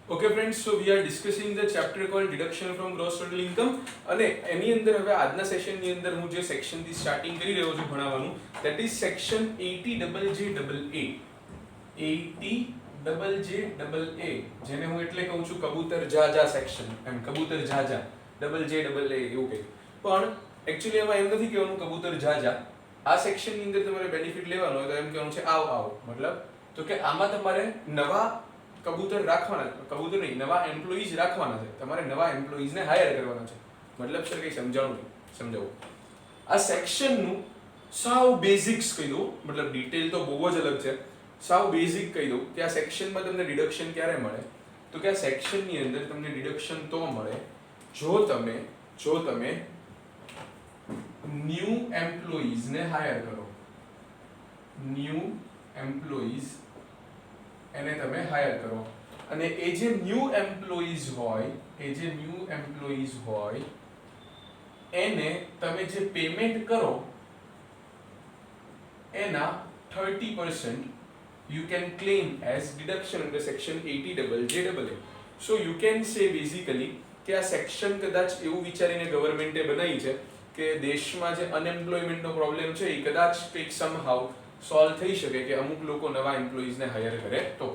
Okay friends, so we are discussing the chapter called deduction from gross total income અને એની અંદર હવે આજના session ની અંદર હું જે સેક્શન થી સ્ટાર્ટિંગ કરી રહ્યો છું ભણાવવાનું that is section 80JJAA 80JJAA જેને હું એટલે કહું છું કબૂતર જા જા સેક્શન એમ કબૂતર જા જા JJAA એવું કંઈક પણ એકચ્યુઅલી એમાં એમ નથી કહેવાનું કબૂતર જા જા આ સેક્શન ની અંદર તમારે બેનિફિટ લેવાનો હોય તો એમ કહેવાનું છે આવ આવ મતલબ તો કે આમાં તમારે નવા કબૂતર રાખવાના કબૂતર નહીં નવા એમ્પ્લોઈઝ રાખવાના છે તમારે નવા એમ્પ્લોઈઝને હાયર કરવાના છે મતલબ સર કંઈ સમજાવું આ સેક્શનનું સાવ બેઝિક્સ કહી દઉં મતલબ ડિટેલ તો બહુ જ અલગ છે સાવ બેઝિક કહી દઉં કે આ સેક્શનમાં તમને ડિડક્શન ક્યારે મળે તો કે આ સેક્શનની અંદર તમને ડિડક્શન તો મળે જો તમે ન્યૂ એમ્પ્લોઈઝને હાયર કરો ન્યૂ એમ્પ્લોઈઝ એને તમે હાયર કરો અને એ જે ન્યૂ એમ્પ્લોઈઝ હોય એને તમે જે પેમેન્ટ કરો એના 30% you can claim as deduction under section 80JJAA. So you can say basically કે આ સેક્શન કદાચ એવું વિચારીને ગવર્મેન્ટે બનાવી છે કે દેશમાં જે અનએમ્પ્લોયમેન્ટનો પ્રોબ્લેમ છે એ કદાચ કંઈક સમહાવ સોલ્વ થઈ શકે કે અમુક લોકો નવા એમ્પ્લોઈઝને હાયર કરે તો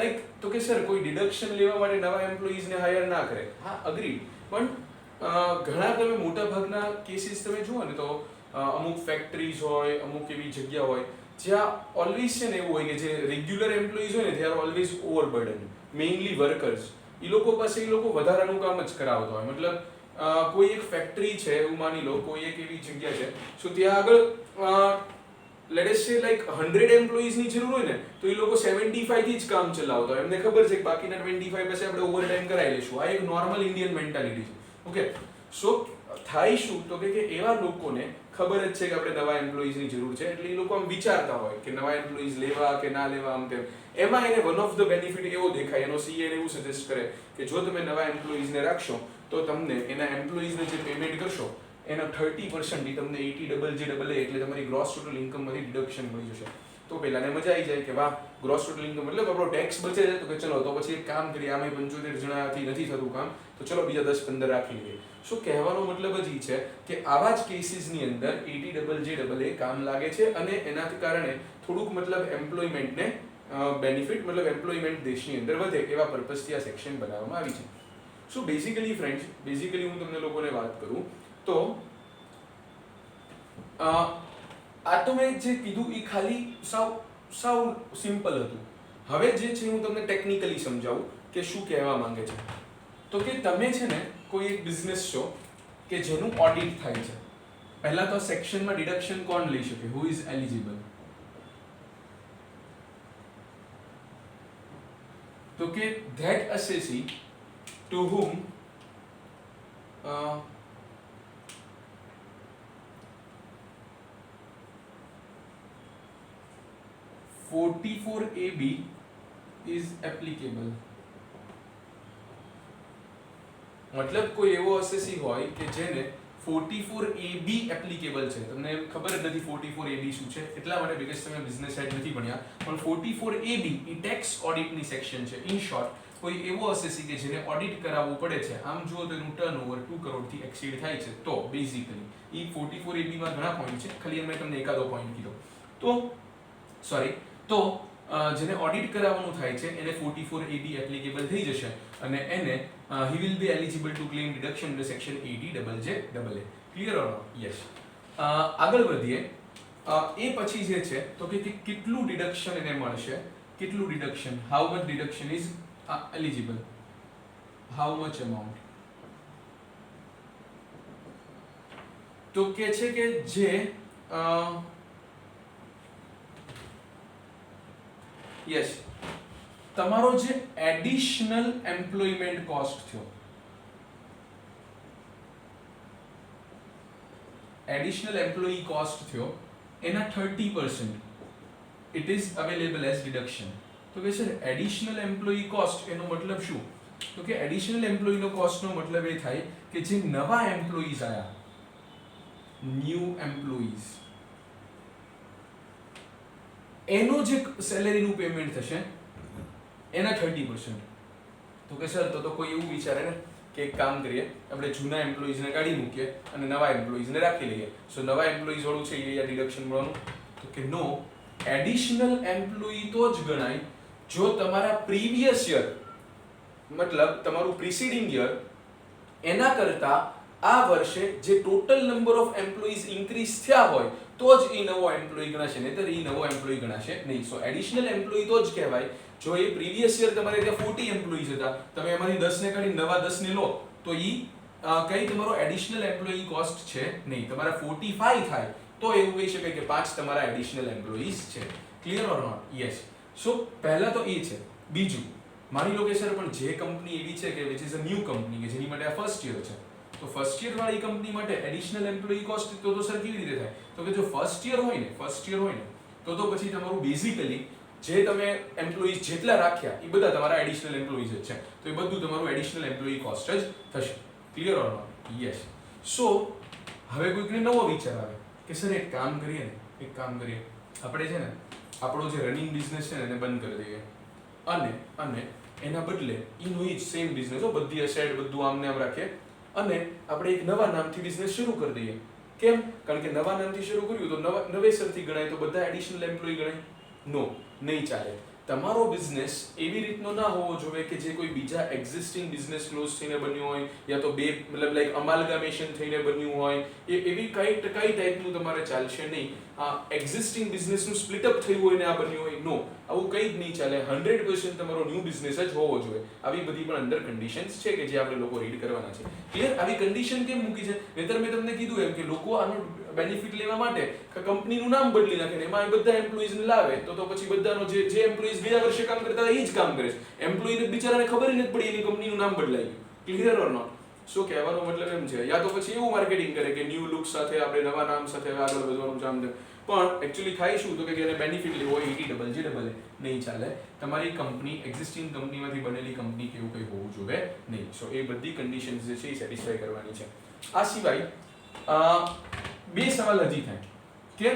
લાઈક તો કે સર કોઈ ડિડક્શન લેવા માટે નવા એમ્પ્લોઈઝને હાયર ના કરે હા અગ્રીડ પણ ઘણા તમે મોટા ભાગના કેસીસ તમે જુઓ ને તો અમુક ફેક્ટરીઝ હોય અમુક એવી જગ્યા હોય જ્યાં ઓલવેઝ છે ને એવું હોય કે જે રેગ્યુલર એમ્પ્લોઈઝ હોય ને they are always overburden mainly workers એ લોકો પાસે એ લોકો વધારાનું કામ જ કરાવતા હોય મતલબ કોઈ એક ફેક્ટરી છે એવું માની લો કોઈ એક એવી જગ્યા છે સો ત્યાં આગળ લેટ અસ સે લાઈક 100 એમ્પ્લોઈઝ ની જરૂર હોય ને તો એ લોકો 75 થી જ કામ ચલાવતા હોય એમને ખબર છે કે બાકીના 25 પછી આપણે ઓવરટાઈમ કરાવી લઈશું આ એક નોર્મલ ઇન્ડિયન મેન્ટાલિટી છે ઓકે સો થાય શું તો કે એવા લોકોને ખબર જ છે કે આપણે નવા એમ્પ્લોઈઝની જરૂર છે એટલે એ લોકો આમ વિચારતા હોય કે નવા એમ્પ્લોઈઝ લેવા કે ના લેવા આમ તેમ એમાં એને વન ઓફ ધ બેનિફિટ એવો દેખાય એનો સીએ એવું સજેસ્ટ કરે કે જો તમે નવા એમ્પ્લોઈઝને રાખશો તો તમને એના એમ્પ્લોઈઝને જે પેમેન્ટ કરશો એના 30% થી તમને 80JJAA એટલે તમારી ગ્રોસ ટોટલ ઇન્કમમાંથી ડિડક્શન મળી જશે તો પહેલાને મજા આવી જાય કે વાહ ગ્રોસ ટોટલ ઇન્કમ મતલબ આપણો ટેક્સ બચે છે તો કે ચલો તો પછી એક કામ કરીએ આમે 75 જણાથી નથી થતું કામ તો ચલો બીજા 10-15 રાખી લઈએ સો કહેવાનો મતલબ જ એ છે કે આવા જ કેસીસની અંદર 80JJAA કામ લાગે છે અને એનાથી કારણે થોડુંક મતલબ એમ્પ્લોયમેન્ટને બેનિફિટ મતલબ એમ્પ્લોયમેન્ટ દેશની અંદર વધે એવા પર્પઝથી આ સેક્શન બનાવવામાં આવી છે સો બેઝિકલી ફ્રેન્ડ્સ હું તમને લોકોને વાત કરું તો આ તો મેં જે કીધું એ ખાલી સાવ સિમ્પલ હતું હવે જે છે હું તમને ટેકનિકલી સમજાવું કે શું કહેવા માંગે છે તો કે તમે છે ને કોઈ એક બિઝનેસ છો કે જેનું ઓડિટ થાય છે પહેલા તો સેક્શનમાં ડિડક્શન કોણ લઈ શકે હુ ઇઝ એલિજિબલ તો કે that assessee to whom (44AB) is applicable. મતલબ કોઈ એવો અસેસી હોય કે જેને 44AB એપ્લિકેબલ છે તમને ખબર જ નથી 44AB શું છે એટલા માટે બીકોઝ તમે બિઝનેસ સાઇડ નથી ભણ્યા પણ 44AB એ ટેક્સ ઓડિટની સેક્શન છે ઇન શોર્ટ કોઈ એવો અસેસી કે જેને ઓડિટ કરાવવું પડે છે આમ જુઓ તો એનું ટર્નઓવર 2 કરોડથી એક્સીડ થાય છે તો બેઝિકલી એ 44AB માં ઘણા પોઈન્ટ છે ખાલી મેં તમને એકાદો પોઈન્ટ કીધો તો જેને ઓડિટ કરાવવાનું થાય છે એને 44AB એપ્લિકેબલ થઈ જશે અને એને he will be eligible to claim deduction under section 80JJAA clear or yes આગળ વધીએ એ પછી જે છે તો કે કેટલું ડિડક્શન એને મળશે કેટલું deduction how much deduction is eligible how much amount તો કે છે કે જે યસ તમારો જે એડિશનલ એમ્પ્લોયમેન્ટ કોસ્ટ થયો એડિશનલ એમ્પ્લોયી કોસ્ટ થયો એના 30% it is available as deduction તો કે સર એડિશનલ એમ્પ્લોયી કોસ્ટ એનો મતલબ શું તો કે એડિશનલ એમ્પ્લોયીનો કોસ્ટનો મતલબ એ થાય કે જે નવા એમ્પ્લોઈઝ આયા ન્યૂ એમ્પ્લોઈઝ એનો જે સેલેરીનું પેમેન્ટ થશે એના 30% તો કે સર તો કોઈ એવું વિચારે ને કે એક કામ કરીએ, આપણે જૂના એમ્પ્લોઈઝને કાઢી મૂકીએ અને નવા એમ્પ્લોઈઝને રાખી લઈએ. સો નવા એમ્પ્લોઈઝ વાળું છે એ ડિડક્શન મળવાનું. તો કે નો, એડિશનલ એમ્પ્લોયી તો જ ગણાય જો તમારા પ્રીવિયસ યર, મતલબ તમારું પ્રીસીડિંગ યર એના કરતા આ વર્ષે જે total number of employees increase થયા હોય તો જ એ નવો એમ્પ્લોયી ગણાશે, નહીતર એ નવો એમ્પ્લોયી ગણાશે નહીં. સો એડિશનલ એમ્પ્લોયી તો જ કહેવાય જો એ પ્રીવિયસ યર તમારે ત્યાં 40 એમ્પ્લોઈઝ હતા, તમે એમાંથી 10 ને કાઢી નવા 10 ને લો તો ઈ કઈ તમારો એડિશનલ એમ્પ્લોયી કોસ્ટ છે નહીં. તમારા 45 થાય તો એવું કહી શકાય કે 5 તમારા એડિશનલ એમ્પ્લોઈઝ છે. Clear or not? Yes. So પહેલા તો એ છે. બીજું, માની લો કે સર પણ જે કંપની એવી છે કે which is a new company કે જેની માટે આ ફર્સ્ટ યર છે, તો ફર્સ્ટ યર વાળી કંપની માટે એડિશનલ એમ્પ્લોયી કોસ્ટ તો સર કેવી રીતે થાય? તો કે જો ફર્સ્ટ યર હોય ને તો પછી તમારું બેઝિકલી જે તમે એમ્પ્લોઈઝ જેટલા રાખ્યા એ બધા તમારા એડિશનલ એમ્પ્લોઈઝ જ છે, તો એ બધું તમારું એડિશનલ એમ્પ્લોયી કોસ્ટ જ થશે. Clear or not? Yes. So હવે કોઈકને નવો વિચાર આવે કે સર એક કામ કરીએ, આપણે છે ને આપણો જે રનિંગ બિઝનેસ છે ને એને બંધ કરી દઈએ અને એના બદલે એનો જ સેમ બિઝનેસ હો, બધી એસેટ બધું આમને આમ રાખીએ અને આપણે એક નવા નામથી બિઝનેસ શરૂ કરી દઈએ. કેમ? કારણ કે નવા નામથી શરૂ કર્યું તો નવેસરથી ગણાય, તો બધા એડિશનલ એમ્પ્લોયી ગણાય. નો, નહીં ચાલે. તમારો બિઝનેસ એવી રીતનો ના હોવો જોઈએ કે જે કોઈ બીજા એક્ઝિસ્ટિંગ બિઝનેસ ક્લોઝ થઈને બન્યું હોય યા તો બે મતલબ લાઈક અમાલ્ગામેશન થઈને બન્યું હોય, એવી કઈ ટાઈપનું તમારે ચાલશે નહીં. આ એક્ઝિસ્ટિંગ બિઝનેસનું સ્પ્લિટ અપ થયું હોય ને આ બન્યું હોય, નો, આવું કંઈ જ નહીં ચાલે. 100% તમારો ન્યૂ બિઝનેસ જ હોવો જોઈએ. આવી બધી પણ અંદર કન્ડિશન્સ છે કે જે આપણે લોકો રીડ કરવાના છે. ક્લિયર? આવી કન્ડિશન કેમ મૂકી છે? નહીતર મેં તમને કીધું એમ કે લોકો આનો બેનિફિટ લેવા માટે કંપનીનું નામ બદલી નાખે ને એમાં બધા એમ્પ્લોઈઝને લાવે તો પછી બધાનો જે એમ્પ્લોઈઝ ગયા વર્ષે કામ કરતા હતા એ જ કામ કરે છે. એમ્પ્લોયીને બિચારાને ખબર નથી પડી એની કંપનીનું નામ બદલાઈ ગયું. Clear or not? શું કહેવાનો મતલબ એમ છે, યા તો પછી એવું માર્કેટિંગ કરે કે ન્યૂ લુક સાથે આપણે નવા નામ સાથે આગળ વધવાનું કામ છે, પણ એકચ્યુઅલી થાય શું તો કે એને બેનિફિટ લેવો હોય ETJA નહીં ચાલે. તમારી કંપની એક્ઝિસ્ટિંગ કંપનીમાંથી બનેલી કંપની કે એવું કંઈ હોવું જોઈએ નહીં. સો એ બધી કન્ડિશન્સ જે છે એ સેટિસ્ફાઈ કરવાની છે. આ સિવાય બે સવાલ હજી થાય કે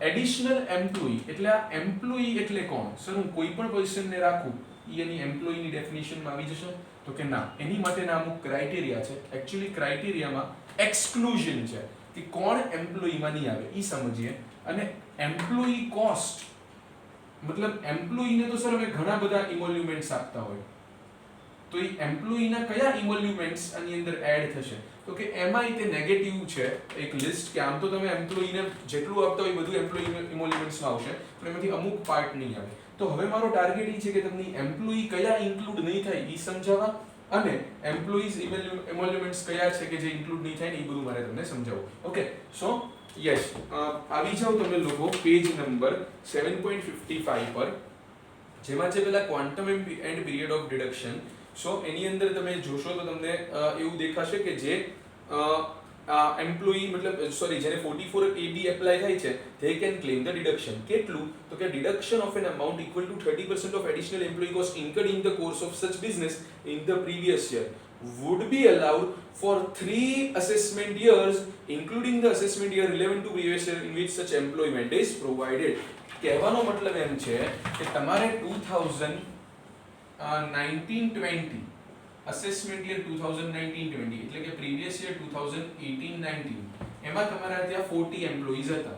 એડિશનલ એમ્પ્લોયી એટલે આ એમ્પ્લોયી એટલે કોણ? સર હું કોઈ પણ પોઝિશનને રાખું એ એની એમ્પ્લોયીની ડેફિનેશનમાં આવી જશે? તો કે ના, એની માટેના અમુક ક્રાઇટેરિયા છે. એકચ્યુઅલી ક્રાઇટેરિયામાં એક્સક્લુઝન છે કે કોણ એમ્પ્લોયીમાં નહીં આવે એ સમજીએ. અને એમ્પ્લોયી કોસ્ટ મતલબ એમ્પ્લોયીને તો સર અમે ઘણા બધા ઇમોલ્યુમેન્ટ્સ આપતા હોય, તો એ એમ્પ્લોયીના કયા ઇમોલ્યુમેન્ટ્સ આની અંદર એડ થશે? તો કે એમાં તે નેગેટિવ છે એક લિસ્ટ કે આમ તો તમે એમ્પ્લોયીને જેટલું આપતા હોય બધું એમ્પ્લોયી ઇમોલ્યુમેન્ટ્સમાં આવશે, પણ એમાંથી અમુક પાર્ટ નહીં આવે. તો હવે મારો ટાર્ગેટ એ છે કે તમને એમ્પ્લોયી કયા ઇન્ક્લુડ નહીં થાય એ સમજાવવા અને એમ્પ્લોઈઝ ઇમોલ્યુમેન્ટ્સ કયા છે કે જે ઇન્ક્લુડ નહીં થાય ને એ બધું મારે તમને સમજાવવું. ઓકે, સો યસ, આવી જાઓ તમે લોકો પેજ નંબર 7.55 પર, જેમાં છે પેલા quantum and period of deduction. So એની અંદર તમે જોશો તો તમને એવું દેખાશે કે જે એમ્પ્લોયી મતલબ સોરી જેને 44AB એપ્લાય થાય છે they can claim the deduction. કેટલું? તો કે deduction of an amount equal to 30% of additional employee cost incurred in the course of such business in the previous year would be allowed for 3 assessment years including the assessment year relevant to previous year in which such employment is provided. કહેવાનો મતલબ એમ છે કે તમારે 2019-20 assessment year 2019-20 એટલે કે previous year 2018-19 એમાં તમારા ત્યાં 40 એમ્પ્લોઈઝ હતા.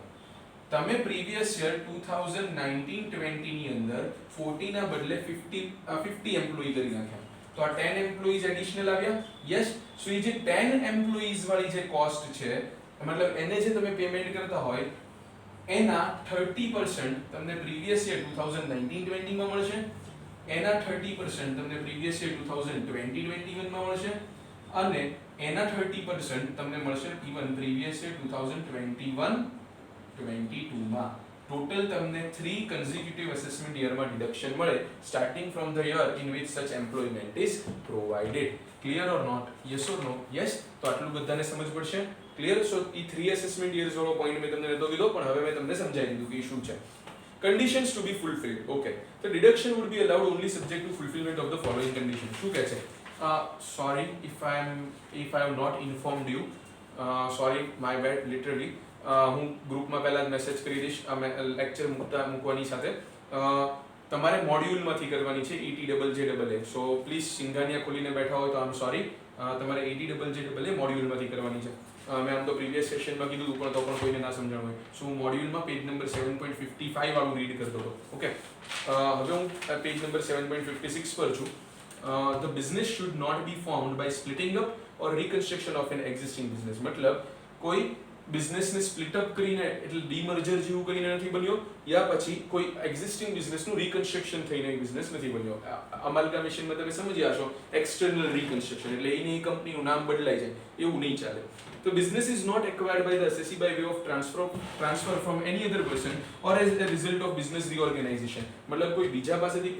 તમે પ્રીવિયસ યર 2019-20 ની અંદર 40 ના બદલે 50 એમ્પ્લોઈ કરી નાખ્યા, તો આ 10 એમ્પ્લોઈઝ એડિશનલ આવ્યા. યસ. સો એ જે 10 એમ્પ્લોઈઝ વાળી જે કોસ્ટ છે મતલબ એને જે તમે પેમેન્ટ કરતા હોય એના 30% તમને પ્રીવિયસ યર 2019-20 માં મળશે, એના 30% તમને પ્રીવિયસ યર 2020-21 માં મળશે અને એના 30% તમને મળશે ઇવન પ્રીવિયસ યર 2021-22 માં. ટોટલ તમને 3 કન્ઝિક્યુટિવ અસેસમેન્ટ યરમાં ડિડક્શન મળે starting from the year in which such employment is provided. Clear or not? Yes or no? Yes. તો આટલું બધાને સમજ પડશે? ક્લિયર? સો એ 3 અસેસમેન્ટ યર્સ વાળો પોઈન્ટ મેં તમને નતો કીધો પણ હવે મેં તમને સમજાવી દીધું કે શું છે. Conditions to be fulfilled. Okay. The deduction would be allowed only subject to fulfillment of the following conditions. શું કહે છે? Sorry if I have not informed you. Sorry, my bad. Literally. હું ગ્રુપમાં પહેલા જ મેસેજ કરી દઈશ આ લેક્ચર મૂકવાની સાથે. તમારે મોડ્યુલમાંથી કરવાની છે ETJJA. સો પ્લીઝ સિંઘાનિયા ખોલીને બેઠા હોય તો આમ સોરી, તમારે ETJJA મોડ્યુલમાંથી કરવાની છે. મેં આમ તો પ્રીવિયસ સેશનમાં કીધું હતું પણ તો પણ કોઈને ના સમજણ હોય, સો હું મોડ્યુલમાં પેજ નંબર 7.55 વાળું રીડ કરતો હતો. ઓકે, હવે હું પેજ નંબર 7.56 પર છું. The business should not be formed by splitting up or reconstruction of an existing business. મતલબ કોઈ બિઝનેસને સ્પ્લિટ અપ કરીને એટલે ડીમર્જર જેવું કરીને નથી બન્યો, યા પછી કોઈ એક્ઝિસ્ટિંગ બિઝનેસનું રિકન્સ્ટ્રક્શન થઈને બિઝનેસ નથી બન્યો. અમાલ્ગામેશનમાં તમે સમજ્યા છો, એક્સટર્નલ રિકન્સ્ટ્રક્શન એટલે એની કંપનીનું નામ બદલાઈ જાય એવું નહીં ચાલે. The business is not acquired by the assessee by way of transfer from any other person or as a result of business reorganization. मतलब कोई બીજા પાસેથી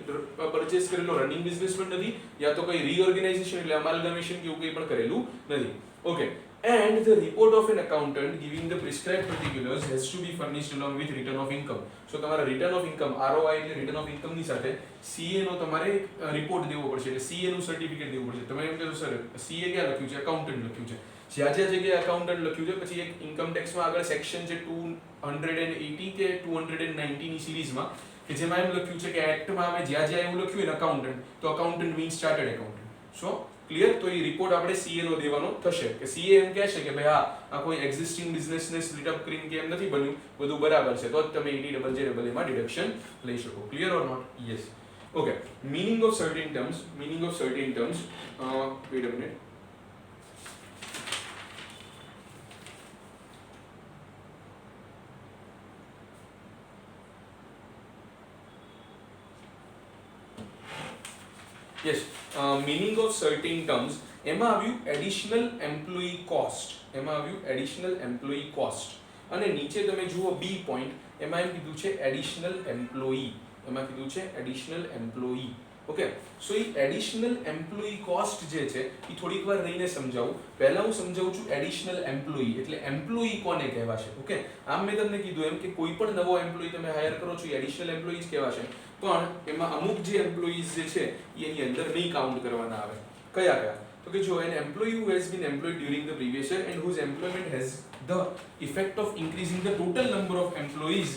પરચેસ કરેલો રનિંગ બિઝનેસ પણ નથી, યા તો કોઈ રીઓર્ગેનાઇઝેશન એટલે અમાલ્ગામેશન કે એવું કંઈ પણ કરેલું નથી. Okay, and the report of an accountant giving the prescribed particulars has to be furnished along with return of income. So તમારા return of income, ROI એટલે return of income ની સાથે CA નો તમારે રિપોર્ટ દેવો પડશે, એટલે CA નું certificate દેવું પડશે. તમે એમ કહેશો સર CA ક્યાં લખ્યું છે, એકાઉન્ટન્ટ લખ્યું છે. જ્યાં જ્યાં જગ્યાએ એકાઉન્ટન્ટ લખ્યું છે, પછી એક ઇન્કમ ટેક્સમાં આગળ સેક્શન છે 280 કે 290 ની સિરીઝમાં કે જેમાં એમ લખ્યું છે કે એક્ટમાં અમે જ્યાં જ્યાં એવું લખ્યું હોય એકાઉન્ટન્ટ, તો એકાઉન્ટન્ટ મીન્સ ચાર્ટર્ડ એકાઉન્ટન્ટ. સો ક્લિયર? તો એ રિપોર્ટ આપણે CA નો દેવાનો થશે કે CA એમ કહેશે કે ભાઈ હા આ કોઈ એક્ઝિસ્ટિંગ બિઝનેસને સ્પ્લિટ અપ કરીને કેમ નથી બન્યું, બધું બરાબર છે, તો જ તમે ETJJA માં ડિડક્શન લઈ શકો. Clear or not? Yes. Okay, meaning of certain terms, wait a minute. Yes, meaning of certain terms, એમાં આવ્યું એડિશનલ એમ્પ્લોયી કોસ્ટ, અને નીચે તમે જુઓ બી પોઈન્ટ, એમાં એમ કીધું છે એડિશનલ એમ્પ્લોયી. ઓકે, સો એ એડિશનલ એમ્પ્લોયી કોસ્ટ જે છે એ થોડીક વાર રહીને સમજાવું. પહેલા હું સમજાવું છું એડિશનલ એમ્પ્લોયી એટલે એમ્પ્લોયી કોને કહેવાશે. ઓકે, આમ મેં તમને કીધું એમ કે કોઈ પણ નવો એમ્પ્લોયી તમે હાયર કરો છો એડિશનલ એમ્પ્લોયી જ કહેવાશે, પણ એમાં અમુક જે એમ્પ્લોઈઝ જે છે એની અંદર નહીં કાઉન્ટ કરવાના આવે. કયા? તો કે જો an employee who has been employed during the previous year and whose employment has the effect of increasing the total number of employees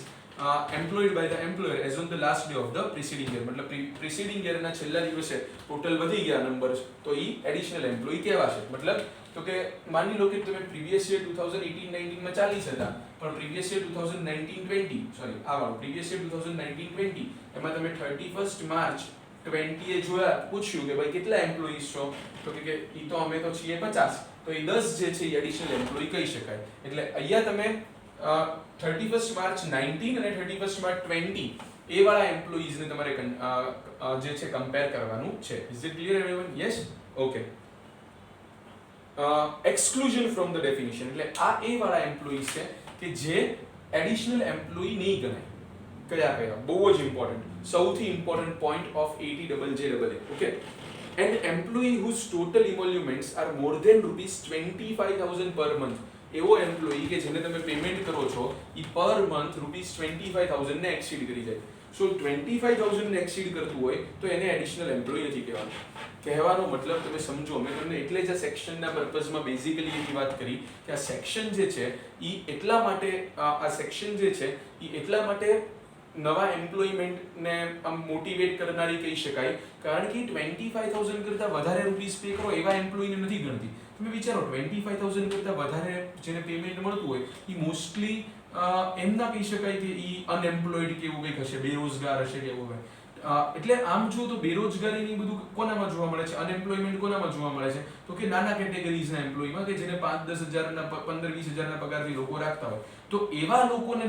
employed by the employer as on the last day of the preceding year. मतलब preceding year ના છેલ્લા દિવસે total વધી ગયા numbers, તો એ additional employee કહેવાશે. મતલબ તો કે માની લો કે તમે પ્રીવિયસ યર 2018-19 માં 40 હતા, પણ પ્રીવિયસ યર 2019-20 સોરી આ વાળું પ્રીવિયસ યર 2019-20 એમાં તમે 31st માર્ચ 20 એ જોયા, પૂછ્યું કે ભાઈ કેટલા એમ્પ્લોઈઝ છો, તો કે ઈ તો અમે તો છીએ 50, તો એ 10 જે છે એ એડિશનલ એમ્પ્લોયી કહી શકાય. એટલે અહીંયા તમે 31st માર્ચ 19 અને 31st માર્ચ 20 એ વાળા એમ્પ્લોઈઝને તમારે જે છે કમ્પેર કરવાનું છે. Is it clear everyone? Yes. Okay, exclusion from the definition એટલે આ એ વાળા એમ્પ્લોઈઝ છે કે જે એડિશનલ એમ્પ્લોયી નહીં ગણાય. કયા? બહુ જ ઇમ્પોર્ટન્ટ, સૌથી important point of ETJJA. Okay, an employee whose total emoluments are more than ₹25,000 per month. એવો એમ્પ્લોયી કે જેને તમે પેમેન્ટ કરો છો એ પર મંથ ₹25,000 ને એક્સીડ કરી જાય. સો 25,000 ને એક્સીડ કરતું હોય તો એને એડિશનલ એમ્પ્લોયી નથી કહેવાનું. કહેવાનો મતલબ તમે સમજો, મેં તમને એટલે જ આ સેક્શનના પર્પઝમાં બેઝિકલી એવી વાત કરી કે આ સેક્શન જે છે એ એટલા માટે નવા એમ્પ્લોયમેન્ટને આમ મોટિવેટ કરનારી કહી શકાય, કારણ કે 25,000 કરતાં વધારે રૂપીસ પે કરો એવા એમ્પ્લોયીને નથી ગણતી. તમે વિચારો 25,000 કરતાં વધારે જેને પેમેન્ટ મળતું હોય એ મોસ્ટલી એમ ના કહી શકાય કે એ અનએમ્પ્લોયડ કે એવું કંઈક હશે, બેરોજગાર હશે કે એવું હોય. એટલે આમ જો તો બેરોજગારીની બધું કોનામાં જોવા મળે છે, અનએમ્પ્લોયમેન્ટ કોનામાં જોવા મળે છે, તો કે નાના કેટેગરીઝના એમ્પ્લોયીમાં કે જેને 5-10 હજારના 15-20 હજારના પગારથી લોકો રાખતા હોય, તો એવા લોકોને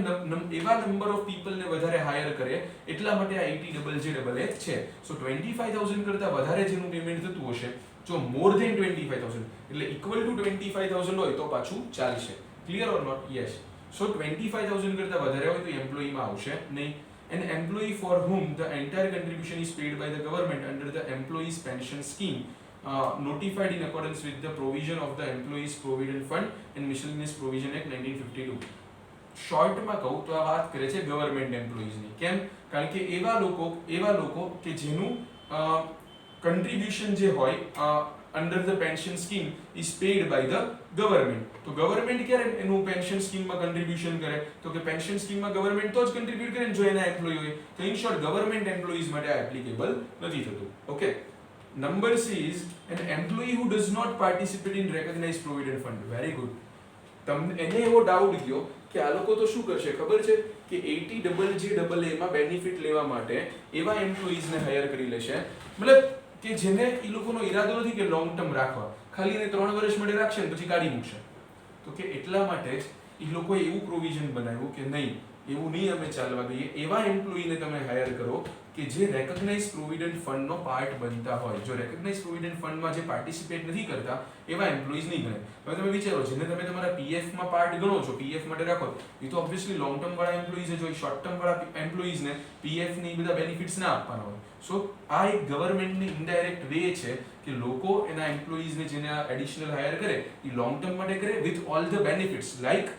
એવા નંબર ઓફ પીપલને વધારે હાયર કરે એટલા માટે આ ETJJA છે. સો 25,000 કરતાં વધારે જેનું પેમેન્ટ થતું હશે, જો મોર ધેન 25,000 એટલે ઇક્વલ ટુ 25,000 હોય તો પાછું ચાલશે. Clear or not? Yes. So 25,000 કરતાં વધારે હોય તો એમ્પ્લોયીમાં આવશે નહીં. An employee for whom the entire contribution is paid by the government under the employees pension scheme notified in accordance with the provision of the Employees Provident Fund and Miscellaneous Provision Act 1952. શોર્ટમાં કહું તો આ વાત કરે છે government એમ્પ્લોઈઝની. કેમ? કારણ કે એવા લોકો કે જેનું કન્ટ્રીબ્યુશન જે હોય under the pension scheme is paid by the government. તો ગવર્મેન્ટ ક્યારે એનું પેન્શન સ્કીમમાં કન્ટ્રીબ્યુશન કરે? તો કે પેન્શન સ્કીમમાં ગવર્મેન્ટ તો જ કન્ટ્રીબ્યુટ કરે ને જો એના એમ્પ્લોય હોય. તો ઇન શોર્ટ ગવર્મેન્ટ એમ્પ્લોઈઝ માટે આ એપ્લિકેબલ નથી થતું. Okay. Number C is an employee who does not participate in recognized provident fund. Very good. તમને એને એવો ડાઉટ ગયો કે આ લોકો તો શું કરશે ખબર છે કે 80JJAA માં બેનિફિટ લેવા માટે એવા એમ્પ્લોઈઝને હાયર કરી લેશે મતલબ કે જેને એ લોકોનો ઈરાદો નથી કે લોંગ ટર્મ રાખવા, ખાલી એને 3 વર્ષ માટે રાખશે ને પછી કાઢી મૂકશે. તો કે એટલા માટે જ એ લોકોએ એવું પ્રોવિઝન બનાવ્યું કે નહીં, એવું નહીં અમે ચાલવા દઈએ. એવા એમ્પ્લોયીને તમે હાયર કરો કે જે રેકગ્નાઇઝ પ્રોવિડન્ટ ફંડનો પાર્ટ બનતા હોય. જો રેકગ્નાઇઝ પ્રોવિડન્ટ ફંડમાં જે પાર્ટિસિપેટ નથી કરતા એવા એમ્પ્લોઈઝ નહીં ગણાય. હવે તમે વિચારો જેને તમે તમારા પીએફમાં પાર્ટ ગણો છો, પીએફ માટે રાખો, એ તો ઓબ્વિયસલી લોંગ ટર્મ વાળા એમ્પ્લોઈઝ જો શોર્ટ ટર્મ વાળા એમ્પ્લોઈઝને પીએફ ની બધા બેનિફિટ્સ ના આપવાના હોય. સો આ એક ગવર્મેન્ટની ઇનડાયરેક્ટ વે છે કે લોકો એના એમ્પ્લોઈઝને જેને એડિશનલ હાયર કરે એ લોંગ ટર્મ માટે કરે with all the benefits like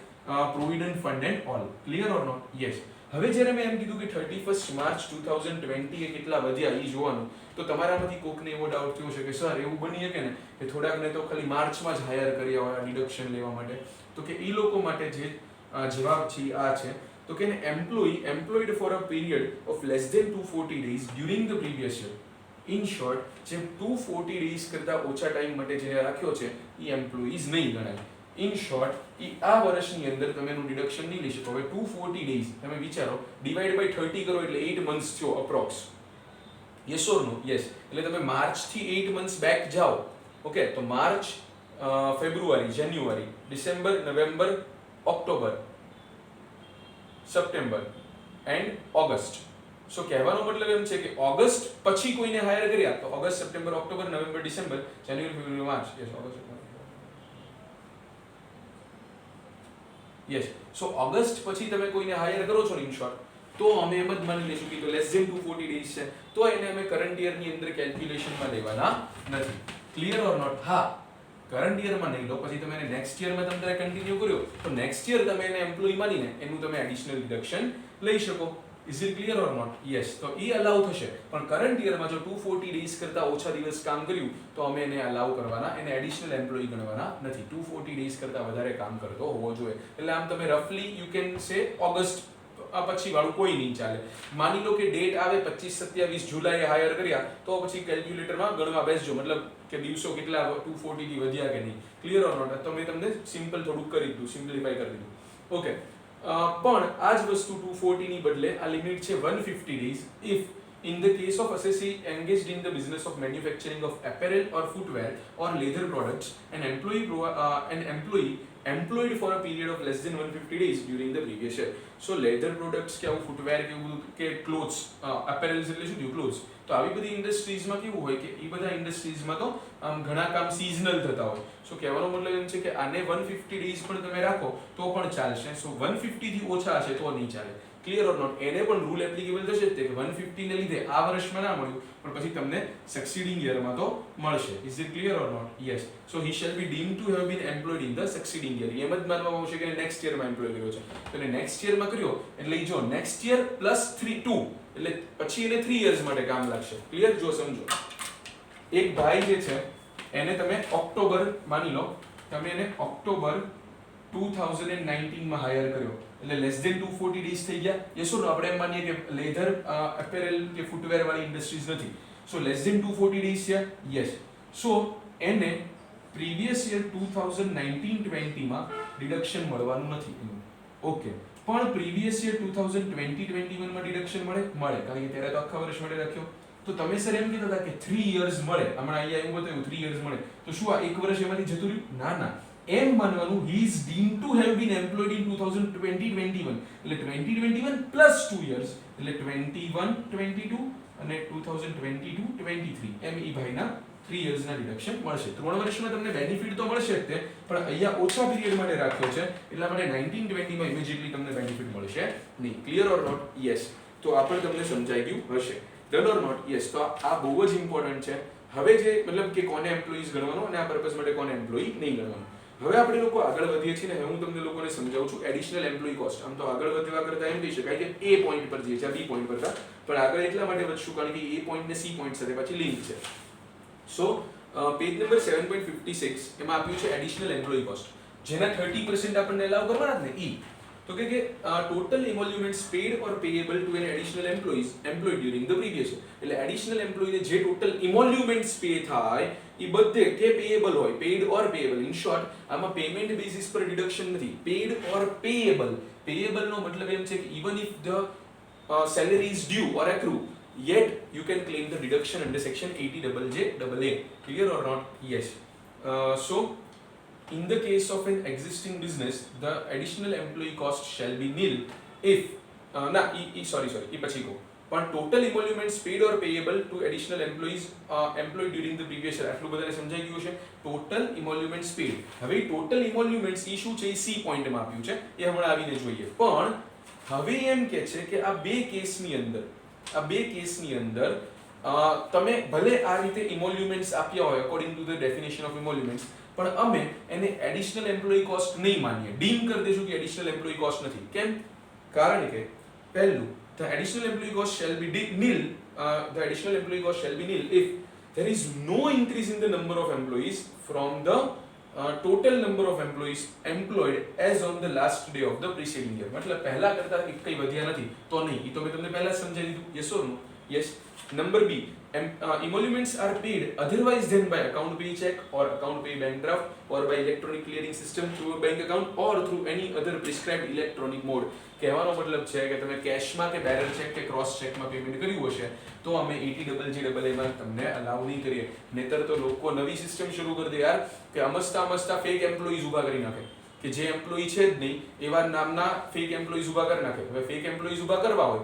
provident fund and all. Clear or not? Yes. હવે જ્યારે મેં એમ કીધું કે 31 માર્ચ 2020 એ કેટલા વધ્યા એ જોવાનું, તો તમારામાંથી કોકને એવો ડાઉટ થયો છે કે સર એવું બની શકે ને કે થોડાકને તો ખાલી માર્ચમાં જ હાયર કર્યા હોય ડિડક્શન લેવા માટે. તો કે એ લોકો માટે જે જવાબ છે આ છે. તો કે employee employed for a period of less than 240 days during the previous year. In short જે 240 ડેઝ કરતા ઓછા ટાઈમ માટે જે રાખ્યો છે એ એમ્પ્લોઈઝ નહીં ગણાય. ઇન શોર્ટ આ વર્ષની અંદર તમે એનું ડિડક્શન નહીં લઈ શકો. હવે 240 ડેઝ તમે વિચારો, ડિવાઇડ બાય 30 કરો એટલે 8 મંથ્સ થયો approx. Yes or no? Yes. એટલે તમે માર્ચ થી 8 મંથ્સ બેક જાઓ. ઓકે. તો March, February, January, December, November, October, September and August. So કહેવાનો મતલબ એમ છે કે ઓગસ્ટ પછી કોઈને હાયર કર્યા તો August, September, October, November, December, January, February, March. Yes, August. Yes. So August પછી તમે કોઈને હાયર કરો છો ને ઇન શોર્ટ, તો અમે એમ જ માની લઈશું કે તો લેસ ધેન 240 ડેઝ છે તો એને અમે કરન્ટ યર ની અંદર કેલ્ક્યુલેશનમાં લેવાના નથી. Clear or not? હા. કરન્ટ યરમાં નહીં લો, પછી તમે એને નેક્સ્ટ યરમાં તમે કન્ટિન્યુ કર્યો તો નેક્સ્ટ યર તમે એને એમ્પ્લોયી માનીને એનું તમે એડિશનલ ડિડક્શન લઈ શકો. Is it clear or not? Yes. તો એ અલાઉ થશે, પણ કરન્ટ યરમાં જો 240 ડેઝ કરતા ઓછા દિવસ કામ કર્યું તો અમે એને અલાઉ કરવાના, એને એડિશનલ એમ્પ્લોયી ગણવાના નથી. 240 ડેઝ કરતા વધારે કામ કરતો હોવો જોઈએ. એટલે આમ તમે રફલી યુ કેન સે ઓગસ્ટ પછી વાળું કોઈ નહીં ચાલે. માની લો કે ડેટ આવે 25-27 જુલાઈએ હાયર કર્યા તો પછી કેલ્ક્યુલેટરમાં ગણવા બેસજો, મતલબ કે દિવસો કેટલા 240 થી વધ્યા કે નહીં. Clear or not? તો મેં તમને સિમ્પલ થોડુંક કરી દીધું, સિમ્પ્લિફાઈ કરી દીધું. ઓકે. પણ આ જ વસ્તુ 240 ની બદલે આ લિમિટ છે 150 days if in the case of assessee engaged in the business of manufacturing of apparel or footwear or leather products, an employee employed for a period of less than 150 days during the previous year. So leather products કે આવું footwear કે એવું કે clothes, apparels એટલે શું થયું? clothes. તો આવી બધી ઇન્ડસ્ટ્રીઝમાં કેવું હોય કે એ બધા ઇન્ડસ્ટ્રીઝમાં તો ઘણા કામ સિઝનલ થતા હોય. સો કહેવાનો મતલબ એમ છે કે આને 150 ડેઝ પણ તમે રાખો તો પણ ચાલશે. સો 150 થી ઓછા હશે તો નહીં ચાલે. Clear or not? એને પણ રૂલ એપ્લિકેબલ થશે જ કે 150 ને લીધે આ વર્ષમાં ના મળ્યું પણ પછી તમને સક્સીડિંગ યરમાં તો મળશે. Is it clear or not? Yes. So he shall be deemed to have been employed in the succeeding year. એમ જ માનવામાં આવશે કે નેક્સ્ટ યરમાં એમ્પ્લોય કર્યો છે. તો એને નેક્સ્ટ યરમાં કર્યો એટલે જો નેક્સ્ટ યર પ્લસ 2 એટલે પછી એને 3 યર્સ માટે કામ લાગશે. ક્લિયર? જો સમજો, એક ભાઈ જે છે એને તમે ઓક્ટોબર માની લો, તમે એને ઓક્ટોબર 2019 માં હાયર કર્યો એટલે લેસ ધેન 240 ડેઝ થઈ ગયા. યસ ઓર નો? આપણે એમ માનીએ કે લેધર, અપેરલ કે ફૂટવેર વાળી ઇન્ડસ્ટ્રીઝ નથી. સો લેસ ધેન 240 ડેઝ છે. યસ. સો એને પ્રીવિયસ યર 2019-20 માં ડિડક્શન મળવાનું નથી એનું. ઓકે. પણ પ્રીવિયસ યર 2020-21 માં ડિડક્શન મળે, કારણ કે ત્યારે તો આખા વર્ષ માટે રાખ્યો. તો તમે સર એમ કીધા હતા કે 3 યર્સ મળે, હમણાં અહીંયા એવું બતાવ્યું 3 યર્સ મળે, તો શું આ એક વર્ષ એમાંથી જતું રહ્યું? ના ના, એમ માનવાનું he is deemed to have been employed in 2020-21 એટલે 2021 plus 2 years એટલે 21-22 અને 2022-23 એમ ઈ ભાઈના 3 years ના ડિડક્શન મળશે. 3 વર્ષમાં તમને બેનિફિટ તો મળશે જ તે, પણ અહીંયા ઓછા પીરિયડ માટે રાખ્યો છે એટલા માટે 19-20 માં ઇમિડિયેટલી તમને બેનિફિટ મળશે નહીં. Clear or not? યસ. તો આ પણ તમને સમજાઈ ગયું હશે. Done or not? યસ. તો આ બહુ જ ઇમ્પોર્ટન્ટ છે. હવે જે મતલબ કે કોને એમ્પ્લોઈઝ ગણવાનો અને આ પર્પઝ માટે કોને એમ્પ્લોયી નહીં ગણવાનું. હવે આપણે લોકો આગળ વધીએ છીએ ને હવે હું તમને લોકોને સમજાવું છું એડિશનલ એમ્પ્લોયી કોસ્ટ. આમ તો આગળ વધવા કરતા એમ કહી શકાય કે એ પોઈન્ટ પર જઈએ છે, બી પોઈન્ટ પર, પણ આગળ એટલા માટે વધશું કારણ કે એ પોઈન્ટ ને સી પોઈન્ટ સાથે પાછી લિંક છે. સો પેજ નંબર 7.56 એમાં આપ્યું છે એડિશનલ એમ્પ્લોયી કોસ્ટ, જેના 30% આપણને એલાવ કરવાના જ ને ઈ. તો કે total emoluments paid or payable to an additional employee during the previous year. એટલે એડિશનલ એમ્પ્લોયીને જે ટોટલ ઇમોલ્યુમેન્ટ્સ પે થાય એ બધે કે પેયેબલ હોય, પેડ ઓર પેયેબલ. ઇન શોર્ટ આમાં પેમેન્ટ બેસિસ પર ડિડક્શન નથી, પેડ ઓર પેયેબલ. પેયેબલ નો મતલબ એમ છે કે even if the salary is due or accrue, yet you can claim the deduction under section 80JJAA. Clear or not? Yes. So in the case of an existing business, the additional employee cost shall be nil if એ પછી કહું. પણ total emoluments paid or payable to additional employees employ during the previous year. આટલું બધાને સમજાઈ ગયું છે. Total emoluments paid. હવે ટોટલ ઇમોલ્યુમેન્ટ્સ ઈ શું છે એ સી પોઈન્ટમાં આપ્યું છે, એ હમણાં આવીને જોઈએ. પણ હવે એમ કે છે કે આ બે કેસની અંદર તમે ભલે આ રીતે ઇમોલ્યુમેન્ટ્સ આપ્યા હોય according to the definition of emoluments, પણ અમે એને એડિશનલ એમ્પ્લોયી કોસ્ટ નહીં માનીએ, ડીમ કરી દઈશું કે એડિશનલ એમ્પ્લોયી કોસ્ટ નથી. કેમ? કારણ કે પહેલું, the additional employee cost shall be nil. The additional employee cost shall be nil if there is no increase in the number of employees from the total number of employees employed as on the last day of the preceding year. मतलब पहला करता कई વધ્યા નથી તો નહીં. એ તો મેં તમને પહેલા જ સમજાવી દીધું. yes or no? yes. Number B, emoluments are paid otherwise than by account pay check or account pay bank draft or by electronic clearing system through a bank account or through any other prescribed electronic mode. કહેવાનો મતલબ છે કે તમે કેશમાં કે bearer check કે cross ચેકમાં payment કર્યું હશે તો અમે 80JJAA માં તમને અલાઉ નહીં કરીએ. નહીતર તો લોકો નવી સિસ્ટમ શરૂ કરી દે યાર કે અમસ્તા ફેક એમ્પ્લોઈઝ ઊભા કરી નાખે કે જે એમ્પ્લોયી છે જ નહીં એવા નામના ફેક એમ્પ્લોઈઝ ઊભા કરી નાખે. હવે ફેક એમ્પ્લોઈઝ ઊભા કરવા હોય,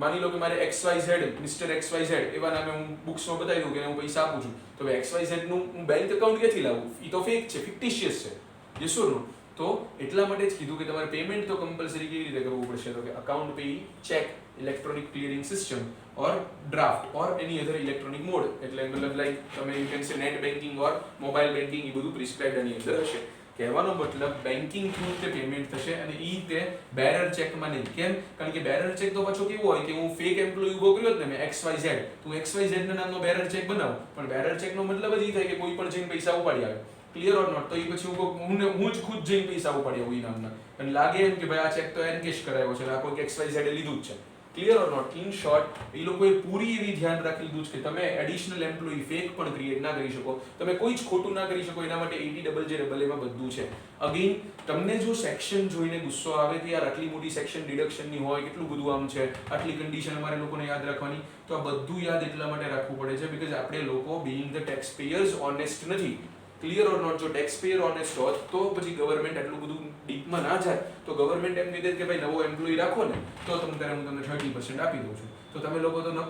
માની લો કે મારે XYZ મિસ્ટર XYZ એવા નામે હું બુક્સમાં બતાવી દઉં કે હું પૈસા આપું છું, તો XYZ નું હું બેંક એકાઉન્ટ ક્યાંથી લાવું? એ તો ફેક છે, ફિક્ટિશિયસ છે. યસ ઓર નો? તો એટલા માટે જ કીધું કે તમારે પેમેન્ટ તો કમ્પલસરી કેવી રીતે કરવું પડશે, તો કે account payee cheque, electronic clearing system or draft or any other electronic mode. એટલે મતલબ લાઈક તમે you can say net banking or mobile banking, એ બધું પ્રિસ્ક્રાઇબ્ડ આની અંદર હશે. કહેવાનો મતલબ બેન્કિંગ થ્રુ તે પેમેન્ટ થશે અને ઈ તે બેરર ચેકમાં નહીં. કેમ? કારણ કે બેરર ચેક તો પાછો કેવો હોય કે હું ફેક એમ્પ્લોયી ઉભો કર્યો જ ને મેં XYZ, તું XYZ ના નામનો બેરર ચેક બનાવ, પણ બેરર ચેક નો મતલબ જ ઈ થાય કે કોઈ પણ જઈને પૈસા ઉપાડી આવે. Clear or not? તો ઈ પછી હું જ ખુદ જઈને પૈસા ઉપાડી આવું ઈ નામના, અને લાગે એમ કે ભાઈ આ ચેક તો એનકેશ કરાયો છે, આ કોઈ XYZ લીધું જ છે. Clear or not? In short એ લોકોએ પૂરી એવી ધ્યાન રાખી લીધું છે કે તમે એડિશનલ એમ્પ્લોયી ફેક પણ ક્રિએટ ના કરી શકો, તમે કોઈ જ ખોટું ના કરી શકો. એના માટે 80JJAA માં બધું છે. અગેન તમને જો સેક્શન જોઈને ગુસ્સો આવે કે યાર આટલી મોટી સેક્શન ડિડક્શનની હોય, કેટલું બધું આમ છે, આટલી કન્ડિશન અમારે લોકોને યાદ રાખવાની, તો આ બધું યાદ એટલા માટે રાખવું પડે છે બીકોઝ આપણે લોકો being the tax payers honest નથી. Clear or not? જો ટેક્સ પેયર ઓનેસ્ટ હોત તો પછી ગવર્મેન્ટ આટલું બધું ડીપમાં ના જાય. તો ગવર્મેન્ટ એમ કહી દે કે ભાઈ નવો એમ્પ્લોયી રાખો ને તો હું તમને 30% આપી દઉં છું. તો તમે લોકો તો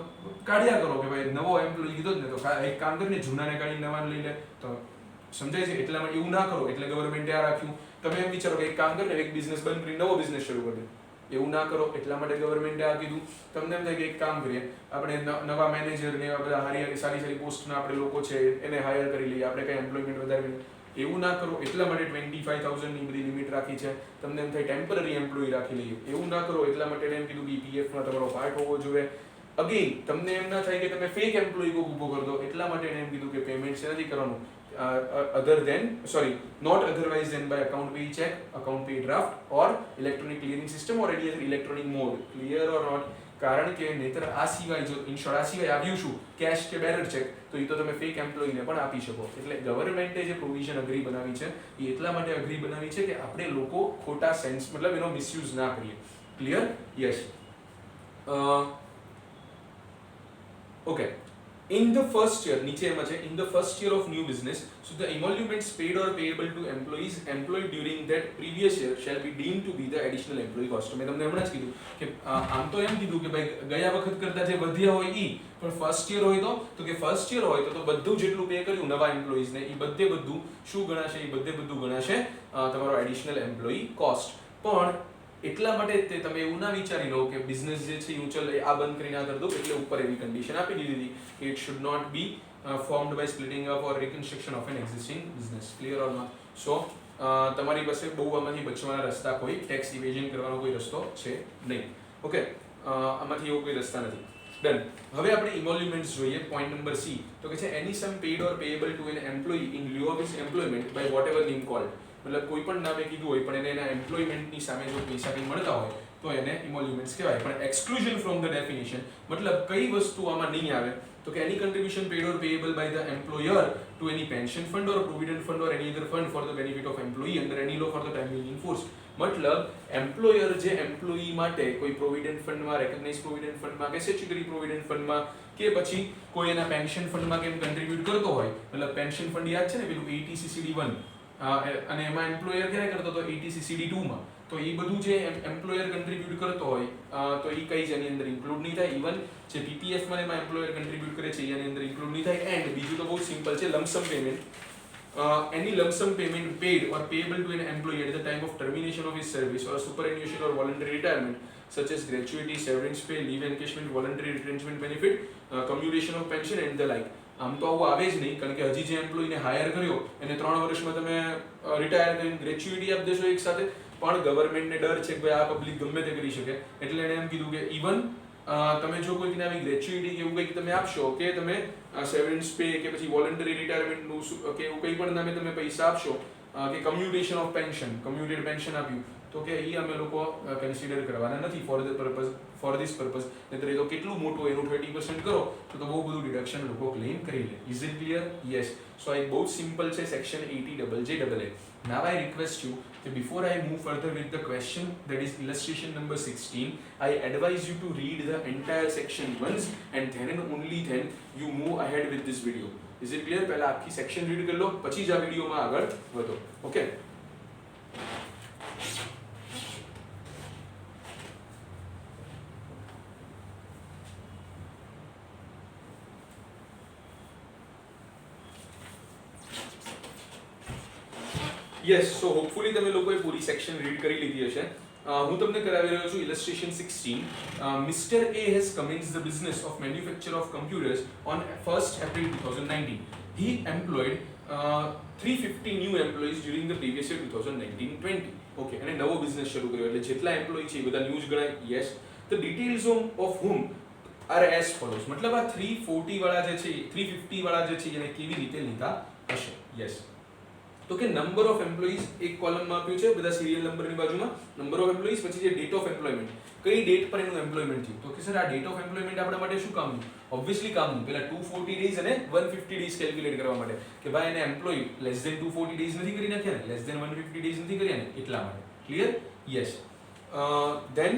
કાઢ્યા કરો કે ભાઈ નવો એમ્પ્લોયી લીધો જ ને તો એક કામ કરીને જૂનાને કાઢી નવાને લઈ લે. તો સમજાય છે? એટલા માટે એવું ના કરો. એટલે ગવર્મેન્ટે આ રાખ્યું. તમે એમ વિચારો કે એક કામ કરીને એક બિઝનેસ બંધ કરીને નવો બિઝનેસ શરૂ કરી દે, એવું ના કરો. એટલા માટે ગવર્મેન્ટે આ કીધું. તમને એમ થાય કે એક કામ કરીએ, આપણે નવા મેનેજર ને એવા બધા સારી પોસ્ટના આપણે લોકો છે એને હાયર કરી લઈએ, આપણે કઈ એમ્પ્લોયમેન્ટ વધારીએ. એવું ના કરો. એટલા માટે 25,000 ની બધી લિમિટ રાખી છે. તમને એમ થાય ટેમ્પરરી એમ્પ્લોયી રાખી લઈએ, એવું ના કરો. એટલા માટે એમ કીધું કે PF માં તમારો પાર્ટ હોવો જોઈએ. અગેન તમને એમ ના થાય કે તમે ફેક એમ્પ્લોયી કો ઊભો કરી દો, એટલા માટે એમ કીધું કે પેમેન્ટ છે નથી કરવાનું not otherwise than by account pay check, account pay draft or electronic clearing system or any other electronic mode. Clear or not? કારણ કે નહીતર આ સિવાય જો ઇન્શ્યોર આ સિવાય આવ્યું શું કેશ કે બેરર ચેક, તો એ તો તમે ફેક એમ્પ્લોયીને પણ આપી શકો. એટલે ગવર્મેન્ટે જે પ્રોવિઝન અગ્રી બનાવી છે એ એટલા માટે અગ્રી બનાવી છે કે આપણે લોકો ખોટા સેન્સ મતલબ એનો મિસયુઝ ના કરીએ. Clear? Yes. Okay. In the first year, નીચે એમાં છે in the first year of new business, so the emoluments paid or payable to employees employed during that previous year shall be deemed to be the additional employee cost. મેં તમને હમણાં જ કીધું કે આમ તો એમ કીધું કે ભાઈ ગયા વખત કરતા જે વધ્યા હોય ઈ, પણ ફર્સ્ટ યર હોય તો કે ફર્સ્ટ યર હોય તો બધું જેટલું પે કર્યું નવા એમ્પ્લોઈઝને એ બધું શું ગણાશે? એ બધું ગણાશે તમારો એડિશનલ એમ્પ્લોયી કોસ્ટ. પણ એટલા માટે તે તમે એવું ના વિચારી લો કે બિઝનેસ જે છે હું ચલ આ બંધ કરીને આ કરી દઉં એટલે ઉપર એવી કન્ડિશન આપી દીધી કે it should not be formed by splitting up or reconstruction of an existing business. Clear or not? So તમારી પાસે બહુ આમાંથી બચવાના રસ્તા કોઈ ટેક્સ ઇવેઝન કરવાનો કોઈ રસ્તો છે નહીં. ઓકે, આમાંથી એવો કોઈ રસ્તા નથી. ડન. હવે આપણે ઇમોલ્યુમેન્ટ્સ જોઈએ. પોઈન્ટ નંબર સી તો કે છે any sum paid or payable to an employee in lieu of his employment by whatever name called. મતલબ કોઈ પણ નામે કીધું હોય પણ એને એના એમ્પ્લોયમેન્ટની સામે જો પૈસા કંઈ મળતા હોય તો એને ઇમોલ્યુમેન્ટ્સ કહેવાય. પણ એક્સક્લુઝન ફ્રોમ ધ ડેફિનેશન મતલબ કઈ વસ્તુ આમાં નહીં આવે તો કે any contribution paid or payable by the employer to any pension fund or provident fund or any other fund for the benefit of employee under any law for the time being in force. મતલબ employer જે employee માટે કોઈ provident ફંડમાં, recognise provident ફંડમાં કે statutory provident ફંડમાં કે પછી કોઈ એના પેન્શન ફંડમાં કેમ કન્ટ્રીબ્યુટ કરતો હોય, મતલબ પેન્શન ફંડ યાદ છે ને પેલું 80CCD1 અને એમાં એમ્પ્લોયર ક્યારે કરતો હતો 80CCD2 માં, તો એ બધું જે એમ્પ્લોયર કન્ટ્રીબ્યુટ કરતો હોય તો એ કઈ જેની અંદર ઇન્ક્લુડ નહીં થાય. ઇવન જે પીપીએફ માં એમાં એમ્પ્લોયર કન્ટ્રીબ્યુટ કરે છે એની અંદર ઇન્ક્લુડ નહીં થાય. એન્ડ બીજું તો બહુ સિમ્પલ છે, lump sum payment. Any lump sum payment paid or payable to an employee at the time of termination of his service or superannuation or voluntary retirement, such as gratuity, severance pay, leave encashment, voluntary retrenchment benefit, commutation of pension and the like. આમ તો આવું આવે જ નહીં, કારણ કે હજી જે એમ્પ્લોયીને હાયર કર્યો એને 3 વર્ષમાં તમે રિટાયર કરીને ગ્રેચ્યુઇટી આપી દેશો એક સાથે, પણ ગવર્મેન્ટને ડર છે કે ભાઈ આ પબ્લિક ગમે તે કરી શકે, એટલે એણે એમ કીધું કે ઇવન તમે જો કોઈકને આવી ગ્રેચ્યુઇટી કે એવું કંઈક તમે આપશો કે તમે સેવરન્સ પે કે પછી વોલન્ટરી રિટાયરમેન્ટનું કે એવું કંઈ પણ નામે તમે પૈસા આપશો કે કમ્યુટેશન ઓફ પેન્શન, કમ્યુટેડ પેન્શન આપ્યું તો કે એ અમે લોકો કન્સિડર કરવાના નથી ફોર ધીસ પર્પઝ. નહીતર એ તો કેટલું મોટું એનું 30% કરો તો બહુ બધું ડિડક્શન લોકો ક્લેમ કરી લે. Is it clear? યસ. સો આ બહુ સિમ્પલ છે section 80JJAA. Now I request you that before I move further with the question, that is illustration number 16, I advise you to read the entire section once and then and only then you move ahead with this video. Is it clear? પહેલા આખી section read કરી લો પછી જ આ વિડિયોમાં આગળ વધો. Okay. Yes. સો hopefully તમે લોકોએ પૂરી સેક્શન રીડ કરી લીધી હશે. હું તમને કરાવી રહ્યો છું illustration 16. Mr. A has commenced the business of manufacture of computers on 1st April 2019. He employed 350 new employees during the previous year 2019-20. Okay, અને નવો બિઝનેસ શરૂ કર્યો એટલે જેટલા એમ્પ્લોયી છે એ બધા ન્યૂઝ ગણાય. Yes. The details of whom are as follows. મતલબ આ 340 વાળા જે છે 350 વાળા જે છે એને કેવી રીતે લીધા હશે. યસ. તો કે નંબર ઓફ એમ્પ્લોઈઝ એક કોલમમાં આપ્યું છે, બધા સિરિયલ નંબરની બાજુમાં નંબર ઓફ એમ્પ્લોઈઝ, પછી જે ડેટ ઓફ એમ્પ્લોયમેન્ટ, કઈ ડેટ પર એનું એમ્પ્લોયમેન્ટ થયું. તો કે સર આ ડેટ ઓફ એમ્પ્લોયમેન્ટ આપણા માટે શું કામનું? ઓબ્વિયસલી કામનું. પેલા 240 ડેઝ અને 150 ડેઝ કેલ્ક્યુલેટ કરવા માટે કે ભાઈ એને એમ્પ્લોય લેસ ધેન 240 ડેઝ નથી કરી નાખ્યા ને, લેસ ધેન 150 ડેઝ નથી કર્યા ને, એટલા માટે. ક્લિયર? યસ. ધેન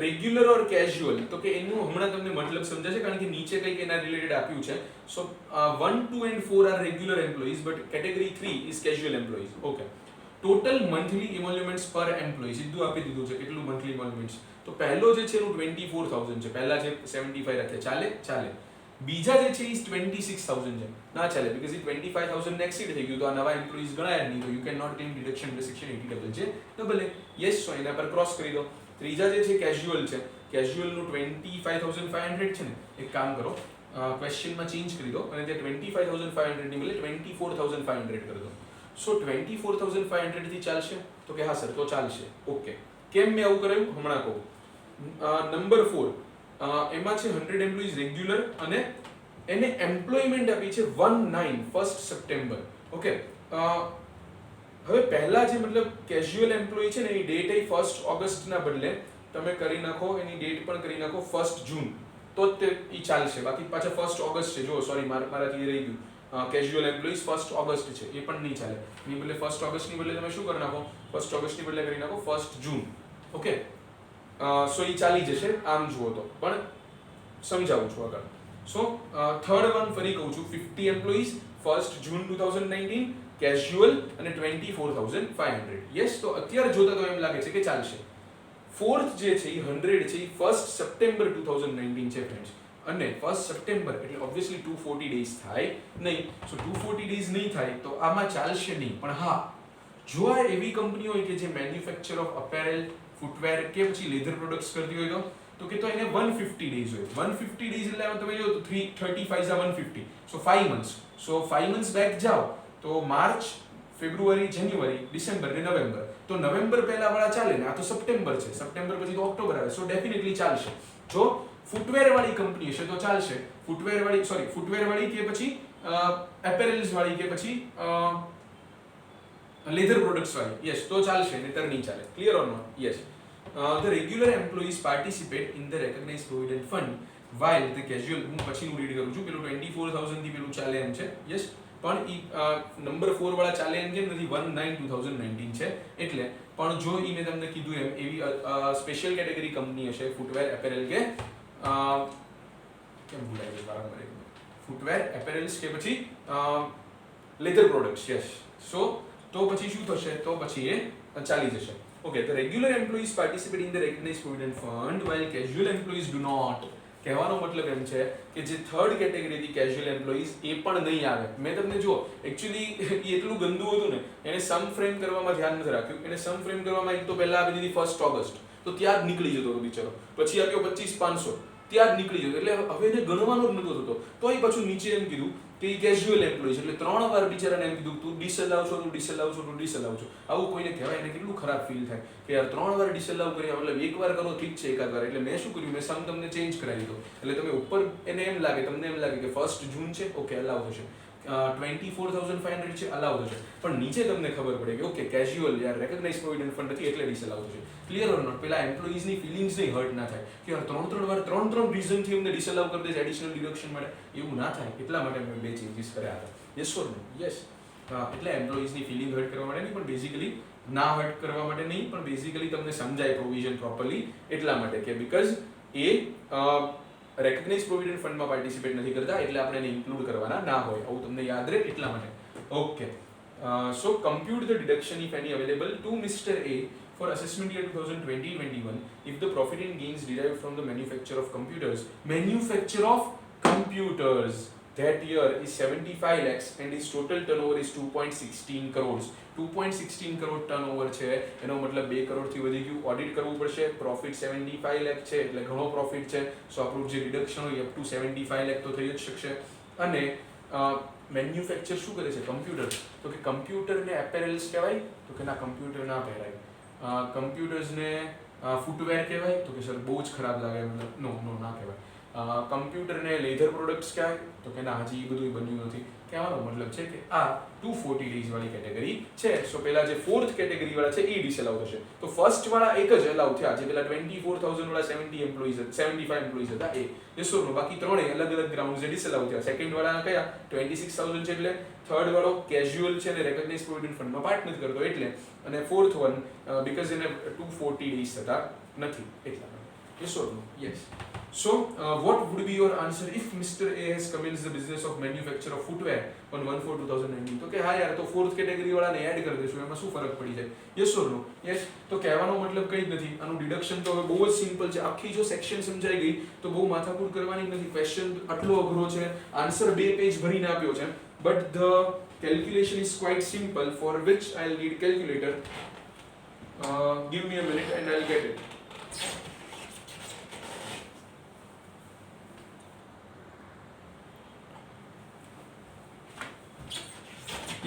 રેગ્યુલર ઓર કેઝ્યુઅલ, તો કે એનું હમણાં તમને મતલબ સમજાશે કારણ કે નીચે કંઈક એના રિલેટેડ આપ્યું છે. So 1, 2 and 4 are regular employees but category 3 is casual employees. Okay. Total monthly emoluments પર એમ્પ્લોય સીધું આપી દીધું છે કેટલું મંથલી ઇમોલ્યુમેન્ટ્સ. તો પહેલો જે છે એનું 24,000 છે, પહેલા જે 75 રાખે ચાલે ચાલે. બીજા જે છે એ 26,000 છે, ના ચાલે બીકોઝ એ 25,000 ને એક્સીડ થઈ ગયું તો આ નવા એમ્પ્લોઈઝ ગણાય નહીં, તો you can not claim deduction in section 80JJAA. Yes. So એના પર ક્રોસ કરી દો. ત્રીજા જે છે કેઝ્યુઅલ છે, કેઝ્યુઅલનું 25,500 છે ને, એક કામ કરો ક્વેશ્ચનમાં ચેન્જ કરી દો અને તે 25,500 ની બદલે 24,500 કરી દો. સો 24,500 થી ચાલશે? તો કે હા સર તો ચાલશે. ઓકે. કેમ મેં આવું કરાયું હમણાં કહું. નંબર 4 એમાં છે 100 એમ્પ્લોઈઝ રેગ્યુલર અને એને એમ્પ્લોયમેન્ટ આપી છે 1 સપ્ટેમ્બર. ઓકે. હવે પહેલા જે મતલબ કેઝ્યુઅલ એમ્પ્લોયી છે ને એની ડેટ એ 1 ઓગસ્ટના બદલે તમે કરી નાખો એની ડેટ પણ કરી નાખો 1 જૂન, તો જ તે ઈ ચાલશે. બાકી પાછા 1 ઓગસ્ટ છે, જો સોરી મારાથી રહી ગયું. કેઝ્યુઅલ એમ્પ્લોઈઝ 1 ઓગસ્ટ છે, એ પણ નહીં ચાલે. એની બદલે 1 ઓગસ્ટની બદલે તમે શું કરી નાખો, 1 ઓગસ્ટની બદલે કરી નાખો 1 જૂન. ઓકે. સો ઈ ચાલી જશે આમ જુઓ તો, પણ સમજાવું છું આગળ. સો થર્ડ વન ફરી કહું છું, 50 એમ્પ્લોઈઝ 1 જૂન 2019 કેઝ્યુઅલ અને 24,500. યસ. તો અત્યારે જોતા તો એમ લાગે છે કે ચાલશે. ફોર્થ જે છે એ 100 છે એ 1 સપ્ટેમ્બર 2019 છે ફ્રેન્ડ્સ, અને 1 સપ્ટેમ્બર એટલે ઓબ્વિયસલી 240 ડેઝ થાય નહીં. સો 240 ડેઝ નહીં થાય તો આમાં ચાલશે નહીં. પણ હા, જો આ એવી કંપની હોય કે જે મેન્યુફેક્ચર ઓફ અપેરેલ, ફૂટવેર કે પછી લેધર પ્રોડક્ટ્સ કરતી હોય તો કે તો એને 150 ડેઝ હોય. 150 ડેઝ એટલે તમે જો 335 150, સો 5 મંથ્સ. સો 5 મંથ્સ બેક જાઓ તો માર્ચ, ફેબ્રુઆરી, જાન્યુઆરી, ડિસેમ્બર ને નવેમ્બર. તો નવેમ્બર પહેલા વાળા ચાલે ને, આ તો સપ્ટેમ્બર છે, સપ્ટેમ્બર પછી તો ઓક્ટોબર આવે. સો ડેફિનેટલી ચાલશે. જો ફૂટવેર વાળી કંપની હશે તો ચાલશે, ફૂટવેર વાળી કે પછી એપેરેલ્સ વાળી કે પછી લેધર પ્રોડક્ટ્સ વાળી, યસ તો ચાલશે, નહીતર નહીં ચાલે. Clear or not? Yes. The regular employees participate in the recognized provident fund while the casual, હું પછીનું રીડ કરું છું, પેલું 24,000 થી પેલું ચાલે એમ છે, યસ, પણ ઈ નંબર 4 વાળા ચાલે એમ કેમ નથી, 19/2019 છે એટલે. પણ જો ઈ મેં તમને કીધું એમ એવી સ્પેશિયલ કેટેગરી કંપની હશે, ફૂટવેર એપેરેલ કે કેમ ભૂલાઈ ગયું વારંવાર, ફૂટવેર એપેરેલ્સ કે પછી લેધર પ્રોડક્ટ્સ, યસ, સો તો પછી શું થશે, તો પછી એ ચાલી જશે. Okay, the regular employees participate in the recognized provident fund while casual employees do not. કહેવાનો મતલબ એમ છે કે જે થર્ડ કેટેગરી હતી કેઝ્યુઅલ એમ્પ્લોઈઝ એ પણ નહીં આવે. મેં તમને જો એકચ્યુઅલી એ એટલું ગંદુ હતું ને, એને સમ ફ્રેમ કરવામાં ધ્યાન નથી રાખ્યું. એને સમ ફ્રેમ કરવામાં એક તો પહેલા આપી દીધી 1 ઓગસ્ટ, તો ત્યાં જ નીકળી જતો હતો બિચારો. પછી આપ્યો 25,500, ત્યાં જ નીકળી જતો. એટલે હવે એને ગણવાનો જ નતો થતો. તો એ પાછું નીચે એમ કીધું કે કેઝ્યુઅલ એમ્પ્લોઈઝ, એટલે 3 વાર બિચારાને એમ કીધું તું ડિસઅલાઉ છો, તું ડિસઅલાઉ છો, તું ડિસઅલાઉ છો. આવું કોઈને કહેવાય એને કેટલું ખરાબ ફીલ થાય કે યાર 3 વાર ડિસઅલાઉ કર્યા, મતલબ એક વાર કરો ઠીક છે, એકાદ વાર. એટલે મેં શું કર્યું, મેં સમ તમને ચેન્જ કરાવી દીધો. એટલે તમે ઉપર એને એમ લાગે, તમને એમ લાગે કે 1 જૂન છે, ઓકે અલાઉ થશે, 24,500 છે, અલાઉ થશે. પણ નીચે તમને ખબર પડે કે ઓકે કેઝ્યુઅલ યાર રેકગ્નાઇઝ પ્રોવિડન્ટ ફંડ નથી એટલે ડિસઅલાઉ થશે. Clear or not? પેલા એમ્પ્લોઈઝની ફિલિંગ્સ નહીં હર્ટ ના થાય કે યાર 3 વાર 3 રીઝનથી અમને ડિસઅલાઉ કરી દે છે એડિશનલ ડિડક્શન માટે, એવું ના થાય. એટલા માટે મેં 2 ચેન્જીસ કર્યા હતા. Yes or no? યસ. એટલે એમ્પ્લોઈઝની ફિલિંગ હર્ટ કરવા માટે નહીં, પણ બેઝિકલી ના હર્ટ કરવા માટે નહીં, પણ બેઝિકલી તમને સમજાય પ્રોવિઝન પ્રોપરલી એટલા માટે કે બીકોઝ એ રેકગ્નાઇઝ પ્રોવિડન્ટ ફંડમાં પાર્ટિસિપેટ નથી કરતા એટલે આપણે એને ઇન્ક્લુડ કરવાના ના હોય. આવું તમને યાદ રહે એટલા માટે. Okay, so compute the deduction if any available to mister A for assessment year 2020-21 if the profit and gains derived from the manufacture of computers that year is 75 lakhs and its total turnover is 2.16 crores. 2.16 crore turnover છે, એનો મતલબ 2 કરોડથી વધી ગયું. Audit કરવું પડશે. Profit 75 lakh છે એટલે ઘણો પ્રોફિટ છે, સો આપણું જે રિડક્શન હોય અપ ટુ 75 લાખ તો થઈ જ શકશે. અને મેન્યુફેક્ચર શું કરે છે? કમ્પ્યુટર. તો કે કમ્પ્યુટરને એપેરેલ્સ કહેવાય? તો કે ના, કમ્પ્યુટર ના પહેરાય. કમ્પ્યુટર્સને ફૂટવેર કહેવાય? તો કે સર બહુ જ ખરાબ લાગે, નો ના કહેવાય. કમ્પ્યુટરને લેધર પ્રોડક્ટ્સ કહેવાય? તો કે ના, હજી એ બધું બન્યું નથી. કહેવાનો મતલબ છે કે આ 240 ડેઝ વાળી કેટેગરી છે. સો પેલા જે ફોર્થ કેટેગરી વાળા છે એ ડિસઅલાઉ થશે. તો ફર્સ્ટ વાળા એક જ અલાઉ થયા, જે પેલા 24,000 વાળા 75 એમ્પ્લોઈઝ હતા એ. યસોનો બાકી ત્રણેય અલગ અલગ ગ્રાઉન્ડ જે ડિસઅલાઉ થયા. સેકન્ડ વાળા કયા? 26,000 છે એટલે. થર્ડ વાળો કેઝ્યુઅલ છે અને રેકગ્નાઇઝ પ્રોવિડન્ટ ફંડમાં પાર્ટ નથી કરતો એટલે. અને ફોર્થ વન બીકોઝ એને 240 ડેઝ થતા નથી એટલા. Yes or no? Yes. So, what would be your answer if Mr. A has commenced the business of manufacture of footwear on 1/4/2019? તો કે હા યાર, તો ફોર્થ કેટેગરી વાળાને એડ કરી દેશું, એમાં શું ફરક પડી જાય? Yes or no? Yes. તો કહેવાનો મતલબ કંઈ જ નથી. આનું ડિડક્શન તો હવે બહુ જ સિમ્પલ છે. આખી જો સેક્શન સમજાઈ ગઈ તો બહુ માથાકૂટ કરવાની નથી. ક્વેશ્ચન આટલો અઘરો છે, આન્સર 2 પેજ ભરીને આપ્યો છે, but the calculation is quite simple, for which I'll need calculator. Give me a minute and I'll get it.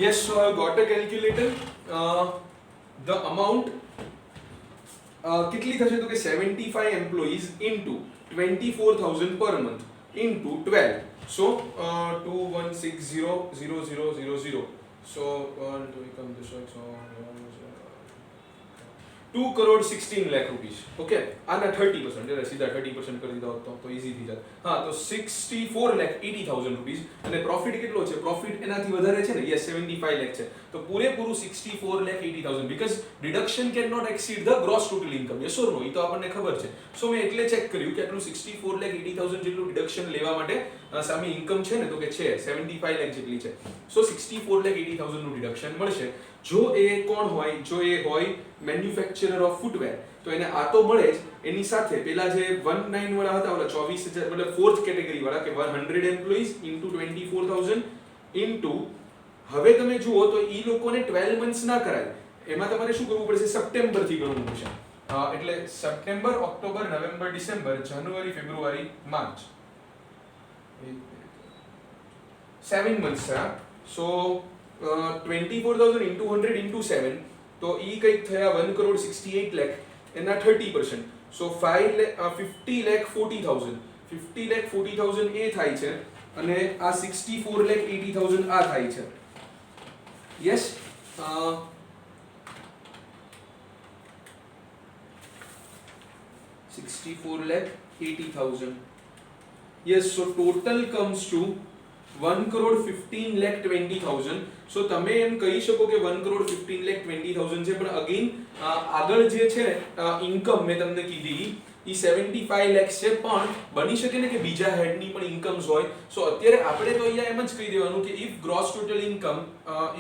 Yes, so I've got a calculator. The amount કેટલી થશે? તો કે 75 employees into 24,000 per month into 12. So 2160,000. So 2,16 lakh rupees. Okay, આના 30%, એટલે સીધા 30% કરી દીધા હોત તો ઈઝી થઈ જાત. હા, તો 64,80,000 રૂપીસ. અને પ્રોફિટ કેટલો છે? પ્રોફિટ એનાથી વધારે છે ને, યસ 75 લાખ છે. તો પૂરેપૂરું 64,80,000 because deduction can not exceed the gross total income. Yes or no? એ તો આપણને ખબર છે. સો મેં એટલે ચેક કર્યું કે આટલું 64,80,000 જેટલું ડિડક્શન લેવા માટે સામે ઇન્કમ છે ને, તો કે છે 75 લાખ જેટલી છે. સો 64,80,000 નું ડિડક્શન મળશે. જો એ કોણ હોય? જો એ હોય મેન્યુફેક્ચરર ઓફ ફૂટવેર, તો એને આ તો મળે જ. એની સાથે પેલા જે 19 વાળા હતા, ઓલા 24,000 મતલબ ફોર્થ કેટેગરી વાળા કે 100 એમ્પ્લોઈઝ ઇન્ટુ 24,000 ઇન્ટુ, હવે તમે જુઓ તો ઈ લોકોને 12 મંથ્સ ના કરાય. એમાં તમારે શું કરવું પડશે? સપ્ટેમ્બર થી ગણવું પડશે. એટલે September, October, November, December, January, February, March, 7 months છે. સો 24,000 into 100 into 7, તો ઈ કંઈક થયા 1,68,00,000. એના 30%, સો 50,40,000. 50 લાખ 40,000 એ થાય છે અને આ 64 લાખ 80,000 આ થાય છે. Yes 64 lakh 80,000. Yes, so total comes to 1 crore 15 lakh 20,000. So તમે એમ કહી શકો કે 1 crore 15 lakh 20,000 છે, પણ અગેન આગળ જે છે ઇન્કમ મેં તમને કીધી ઈ 75 lakhs છે, પણ બની શકે ને કે બીજા હેડની પણ ઇન્કમ્સ હોય. સો અત્યારે આપણે તો અહીંયા એમ જ કહી દેવાનું કે if gross total income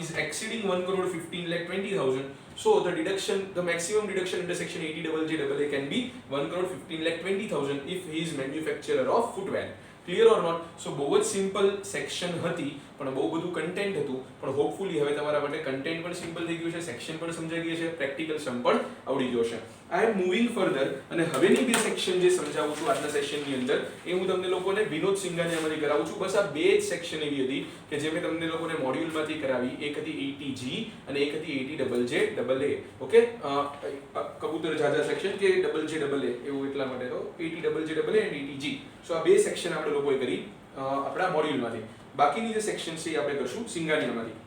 is exceeding 1 crore 15 lakh 20,000, so the maximum deduction under section 80JJAA can be 1 crore 15 lakh 20,000 if he is manufacturer of footwear. Clear or not? So બહુ જ સિમ્પલ સેક્શન હતી, પણ બહુ બધું content હતું, પણ hopefully હવે તમારા માટે કન્ટેન્ટ પણ સિમ્પલ થઈ ગયું છે, સેક્શન પણ સમજાઈ ગયું છે, પ્રેક્ટિકલ સમ પણ આવડી ગયો છે. આઈ એમ મૂવિંગ ફર્ધર અને હવેની બે સેક્શન જે સમજાવું છું આજના સેશનની અંદર એ હું તમને લોકોને વિનોદ સિંઘાનિયામાંથી કરાવું છું. બસ આ બે જ સેક્શન એવી હતી કે જે મેં તમને લોકોને મોડ્યુલમાંથી કરાવી. એક હતી 80G અને એક હતી 80JJAA. ઓકે, કબૂતર જાજા સેક્શન કે JJAA એવું એટલા માટે તો 80JJAA અને 80G. સો આ બે સેક્શન આપણે લોકોએ કરી આપણા મોડ્યુલમાંથી. બાકીની જે સેક્શન છે એ આપણે કરશું સિંઘાનિયામાંથી.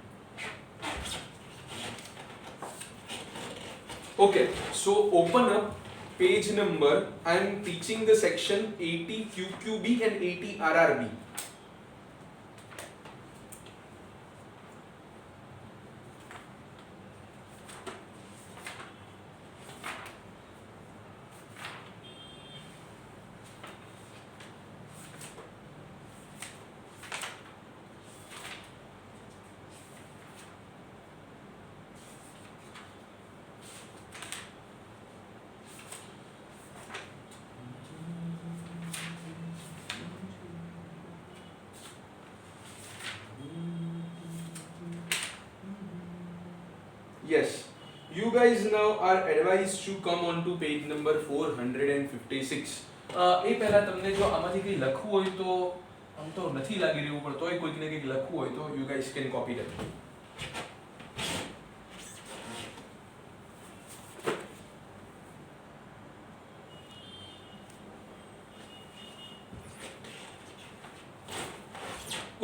Okay, so open up page number. I am teaching the section 80 QQB and 80 RRB. Yes, you guys now are advised to come on to page number 456. એ પહેલા તમને જો આમાંથી કંઈ લખવું હોય તો આમ તો નથી લાગી રહ્યું, પણ તોય કોઈકને કંઈક લખવું હોય તો you guys can copy that.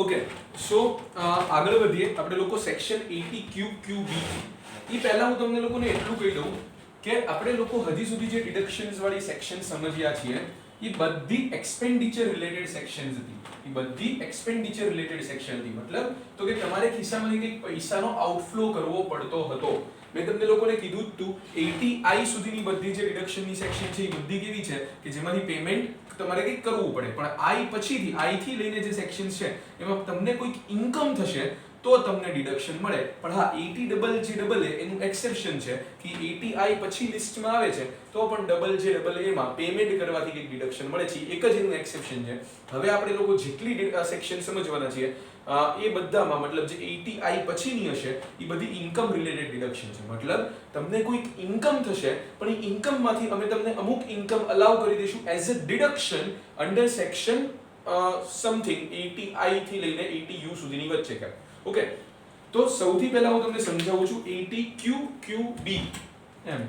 Okay, so આગળ વધીએ. આપણે લોકો સેક્શન 80 QQB એ પહેલા હું તમને લોકોને એટલું કહી દઉં કે આપણે લોકો હજી સુધી જે ડિડક્શન્સ વાળી સેક્શન સમજ્યા છીએ એ બધી એક્સપેન્ડિચર રિલેટેડ સેક્શન્સ હતી. એ બધી એક્સપેન્ડિચર રિલેટેડ સેક્શન હતી. મતલબ તો કે તમારે ખિસ્સામાંથી કંઈક પૈસાનો આઉટફ્લો કરવો પડતો હતો. મેં તમને લોકોને કીધું જ હતું 80I સુધીની બધી જે ડિડક્શનની સેક્શન છે એ બધી કેવી છે કે જેમાંથી પેમેન્ટ તમારે કંઈક કરવું પડે, પણ I પછીથી I થી લઈને જે સેક્શન છે એમાં તમને કોઈક ઇન્કમ થશે તો તમને ડિડક્શન મળે. પણ હા 80JJAA એનું એક્સેપ્શન છે કે 80I પછી લિસ્ટમાં આવે છે તો પણ JJAA માં પેમેન્ટ કરવાથી કંઈક ડિડક્શન મળે છે. એક જ એનું એક્સેપ્શન છે. હવે આપણે લોકો જેટલી સેક્શન સમજવાના છીએ એ બધામાં મતલબ જે 80I પછીની હશે એ બધી ઇન્કમ રિલેટેડ ડિડક્શન છે. મતલબ તમને કોઈક ઇન્કમ થશે પણ એ ઇન્કમમાંથી અમે તમને અમુક ઇન્કમ અલાઉ કરી દઈશું as a deduction under section something 80I થી લઈને 80U સુધીની વચ્ચે કે. ઓકે, તો સૌથી પહેલા હું તમને સમજાવું છું 80 QQB એમ.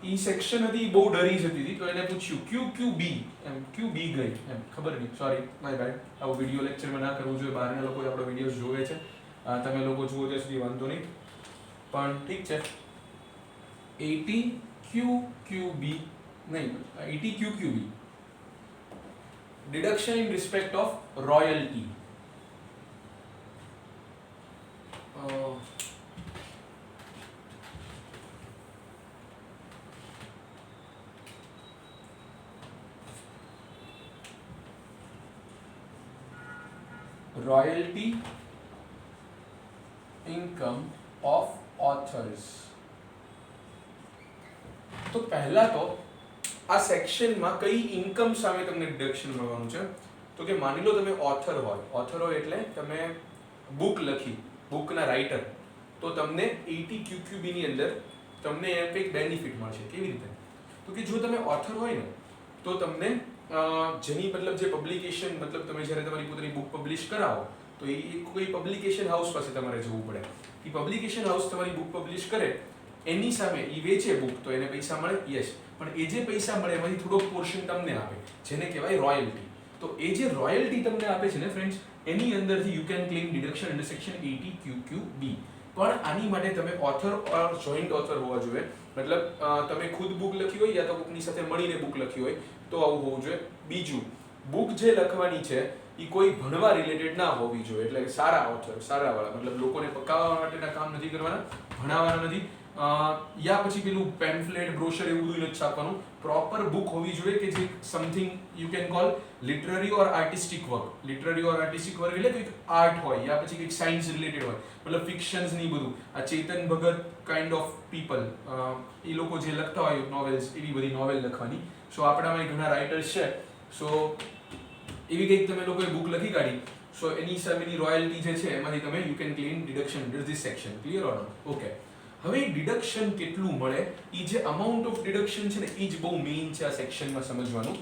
ઈ સેક્શન હતી બહુ ડરી જતી હતી તો એને પૂછ્યું QQB એમ, QB ગઈ એમ, ખબર નહીં, સોરી માય બેડ. આવું વિડિયો લેક્ચરમાં ના કરવું જોઈએ. બહારના લોકો આપણો વિડિયોઝ જોવે છે, તમે લોકો જુઓ ત્યાં સુધી વાંધો નહીં, પણ ઠીક છે. 80 QQB નહીં, 80 QQB deduction in respect of royalty. Royalty income of authors. તો પહેલા તો આ સેક્શનમાં કઈ ઇન્કમ સામે તમને ડિડક્શન મળવાનું છે તો કે માની લો તમે ઓથર હોય એટલે તમે બુક લખી, બુકના રાઇટર, તો તમને 80 QQB ની અંદર તમને એ કંઈક બેનિફિટ મળશે. કેવી રીતે? તો કે જો તમે ઓથર હોય ને તો તમને જેની મતલબ જે પબ્લિકેશન મતલબ તમે જ્યારે તમારી પોતાની બુક પબ્લિશ કરાવો તો એ કોઈ પબ્લિકેશન હાઉસ પાસે તમારે જવું પડે. એ પબ્લિકેશન હાઉસ તમારી બુક પબ્લિશ કરે એની સામે એ વેચે બુક તો એને પૈસા મળે, યસ, પણ એ જે પૈસા મળે એમાંથી થોડોક પોર્શન તમને આપે જેને કહેવાય રોયલ્ટી. તો એ જે રોયલ્ટી તમને આપે છે ને ફ્રેન્ડ્સ, એની અંદરથી you can claim deduction under section 80 QQB. પણ આની માટે તમે ઓથર ઓર જોઈન્ટ ઓથર હોવા જોઈએ. મતલબ તમે ખુદ બુક લખી હોય યા તો બુકની સાથે મળીને બુક લખી હોય તો આવું હોવું જોઈએ. બીજું, બુક જે લખવાની છે એ કોઈ ભણવા રિલેટેડ ના હોવી જોઈએ, એટલે સારા ઓથર, સારાવાળા, મતલબ લોકોને પકાવવા માટેના કામ નથી કરવાના, ભણાવવાના નથી. યા પછી પેલું પેમ્ફલેટ, બ્રોશર એવું બધું નથી છાપવાનું. પ્રોપર બુક હોવી જોઈએ કે જે something you can call literary or artistic work. Literary or artistic work એટલે કંઈક આર્ટ હોય યા પછી કંઈક સાયન્સ રિલેટેડ હોય, મતલબ ફિક્શન્સ ની બધું. આ ચેતન ભગત કાઇન્ડ ઓફ પીપલ, એ લોકો જે લખતા હોય નોવેલ્સ, એવી બધી નોવેલ લખવાની. સો આપણામાં ઘણા રાઇટર્સ છે, સો એવી કંઈક તમે લોકોએ બુક લખી કાઢી, સો એની સામેની રોયલ્ટી જે છે એમાંથી તમે you can claim deduction under this section. Clear or not? Okay. હવે ડિડક્શન કેટલું મળે, એ જે અમાઉન્ટ ઓફ ડિડક્શન છે ને, એ જ બહુ મેઇન છે આ સેક્શનમાં સમજવાનું.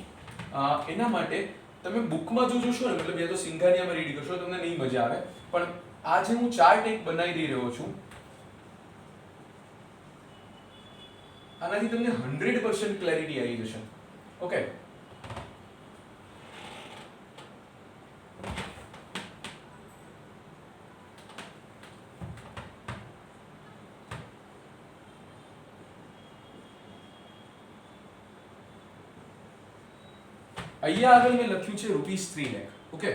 એના માટે તમે બુકમાં જો જોશો ને, મતલબ યા તો સિંઘાનિયામાં રીડ કરશો તમને નહીં મજા આવે, પણ આ જે હું ચાર્ટ એક બનાવી દઈ રહ્યો છું, આનાથી તમને 100% ક્લેરિટી આવી જશે. ઓકે. અહીંયા આગળ મેં લખ્યું છે ₹3 લાખ. ઓકે.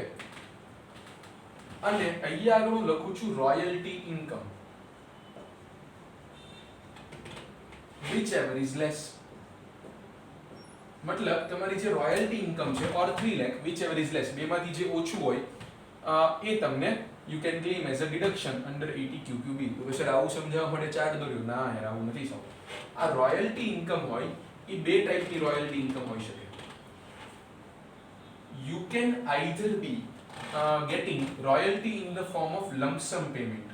અને અહીંયા આગળ હું લખું છું royalty income, whichever is less. મતલબ તમારી જે રોયલ્ટી ઇન્કમ છે ઓર 3 લાખ, whichever is less, બેમાંથી જે ઓછું હોય એ તમને you can claim as a deduction under 80 QQB. તો સર આવું સમજાવવા માટે ચાર્ટ દોર્યો? ના યાર, આવું નથી સમજાવવું. આ રોયલ્ટી ઇન્કમ હોય એ બે ટાઈપની રોયલ્ટી ઇન્કમ હોઈ શકે. You can either be getting royalty in the form of lump sum payment.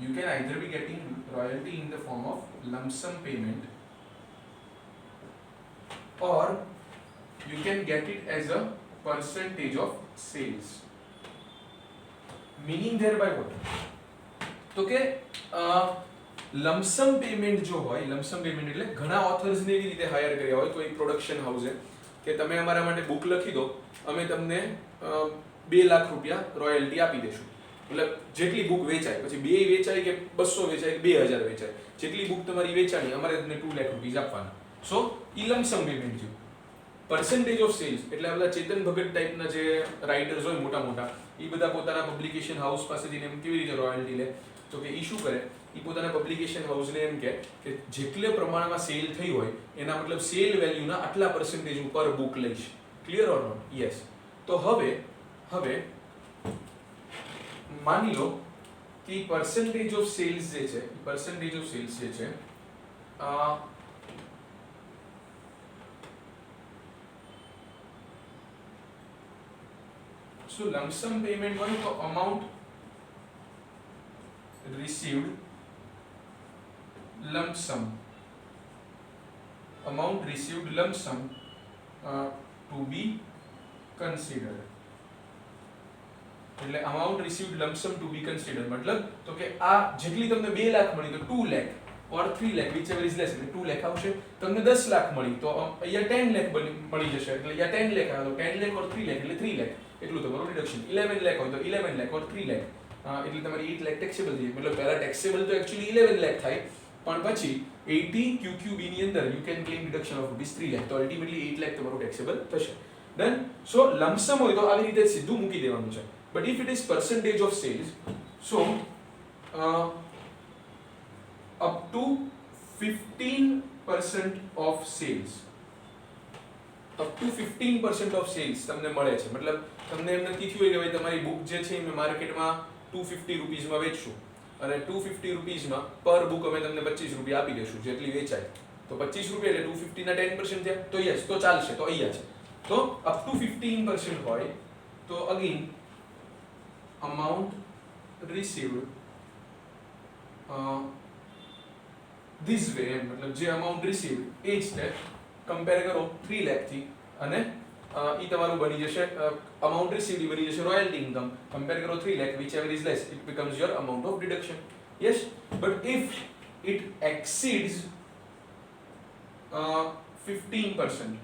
You can either be getting royalty in the form of lump sum payment, or you can get it as a percentage of sales. Meaning thereby what? તો કે lump sum payment જો હોય, lump sum payment એટલે ઘણા ઓથર્સને એવી રીતે higher કર્યા હોય કોઈ પ્રોડક્શન હાઉસે કે તમે અમારા માટે બુક લખી દો, અમે તમને 2 લાખ રૂપિયા રોયલ્ટી આપી દેશું. મતલબ જેટલી બુક વેચાય, પછી 2 વેચાય કે 200 વેચાય કે 2000 વેચાય, જેટલી બુક તમારી વેચાણી અમારે તમને 2 લાખ રૂપિયા આપવાના. સો ઈ લમસમ પેમેન્ટ છે. પર્સન્ટેજ ઓફ સેલ્સ એટલે આ બધા ચેતન ભગત ટાઈપના જે રાઇટર્સ હોય મોટા મોટા, એ બધા પોતાના પબ્લિકેશન હાઉસ પાસેથી એમ કેવી રીતે રોયલ્ટી લે, તો કે ઈ શું કરે, એ પોતાના પબ્લિકેશન હાઉસને એમ કે જેટલે પ્રમાણમાં સેલ થઈ હોય એના મતલબ સેલ વેલ્યુના આટલા પર્સન્ટેજ હું પર બુક લઈશ. Clear or not? યસ. તો હવે માની લો કે પર્સન્ટેજ ઓફ સેલ્સ જે છે, પર્સન્ટેજ ઓફ સેલ્સ જે છે સો લમસમ પેમેન્ટ હોય તો amount received lump sum, amount received lump sum to be considered. એટલે amount received lump sum to be considered મતલબ તો કે આ જેટલી તમને 2 લાખ મળી તો 2 lakh or 3 lakh whichever is less, એટલે 2 લાખ આવશે. તમને 10 લાખ મળી તો અહીંયા 10 લાખ મળી જશે, એટલે અહીંયા 10 લાખ આવે તો 10 લાખ or 3 લાખ એટલે 3 લાખ, એટલું તમારું ડિડક્શન. 11 લાખ હોય તો 11 લાખ or 3 લાખ, એટલે તમારી 8 લાખ ટેક્સેબલ થઈ. મતલબ પહેલા ટેક્સેબલ તો એક્ચ્યુઅલી 11 લાખ થાય, પણ પછી 80 QQB ની અંદર you can claim deduction of ₹3 lakh, તો અલ્ટિમેટલી 8 લાખ તમારું ટેક્સેબલ થશે. ડન. સો લમસમ હોય તો આવી રીતે સીધું મૂકી દેવાનું છે. But if it is percentage of sales, so up to 15% of sales, up to 15% of sales તમને મળે છે. મતલબ તમને એમ નથી થયું કે ભાઈ તમારી બુક જે છે મેં માર્કેટમાં 250 રૂપીસમાં વેચશું અને 250 રૂપીસમાં પર બુક અમે તમને 25 રૂપિયા આપી દેશું જેટલી વેચાય, તો 25 રૂપિયા એટલે 250 ના 10% થયા, તો યસ, તો ચાલશે. તો અહીંયા છે તો અપ ટુ 15% હોય તો again amount received this way, મતલબ જે amount received એ જ છે, કમ્પેર કરો 3 લાખ થી અને ઈ તમારું બની જશે amount received બની જશે royalty income, કમ્પેર કરો 3 lakh, whichever is less, it becomes your amount of deduction. Yes, but if it exceeds 15%.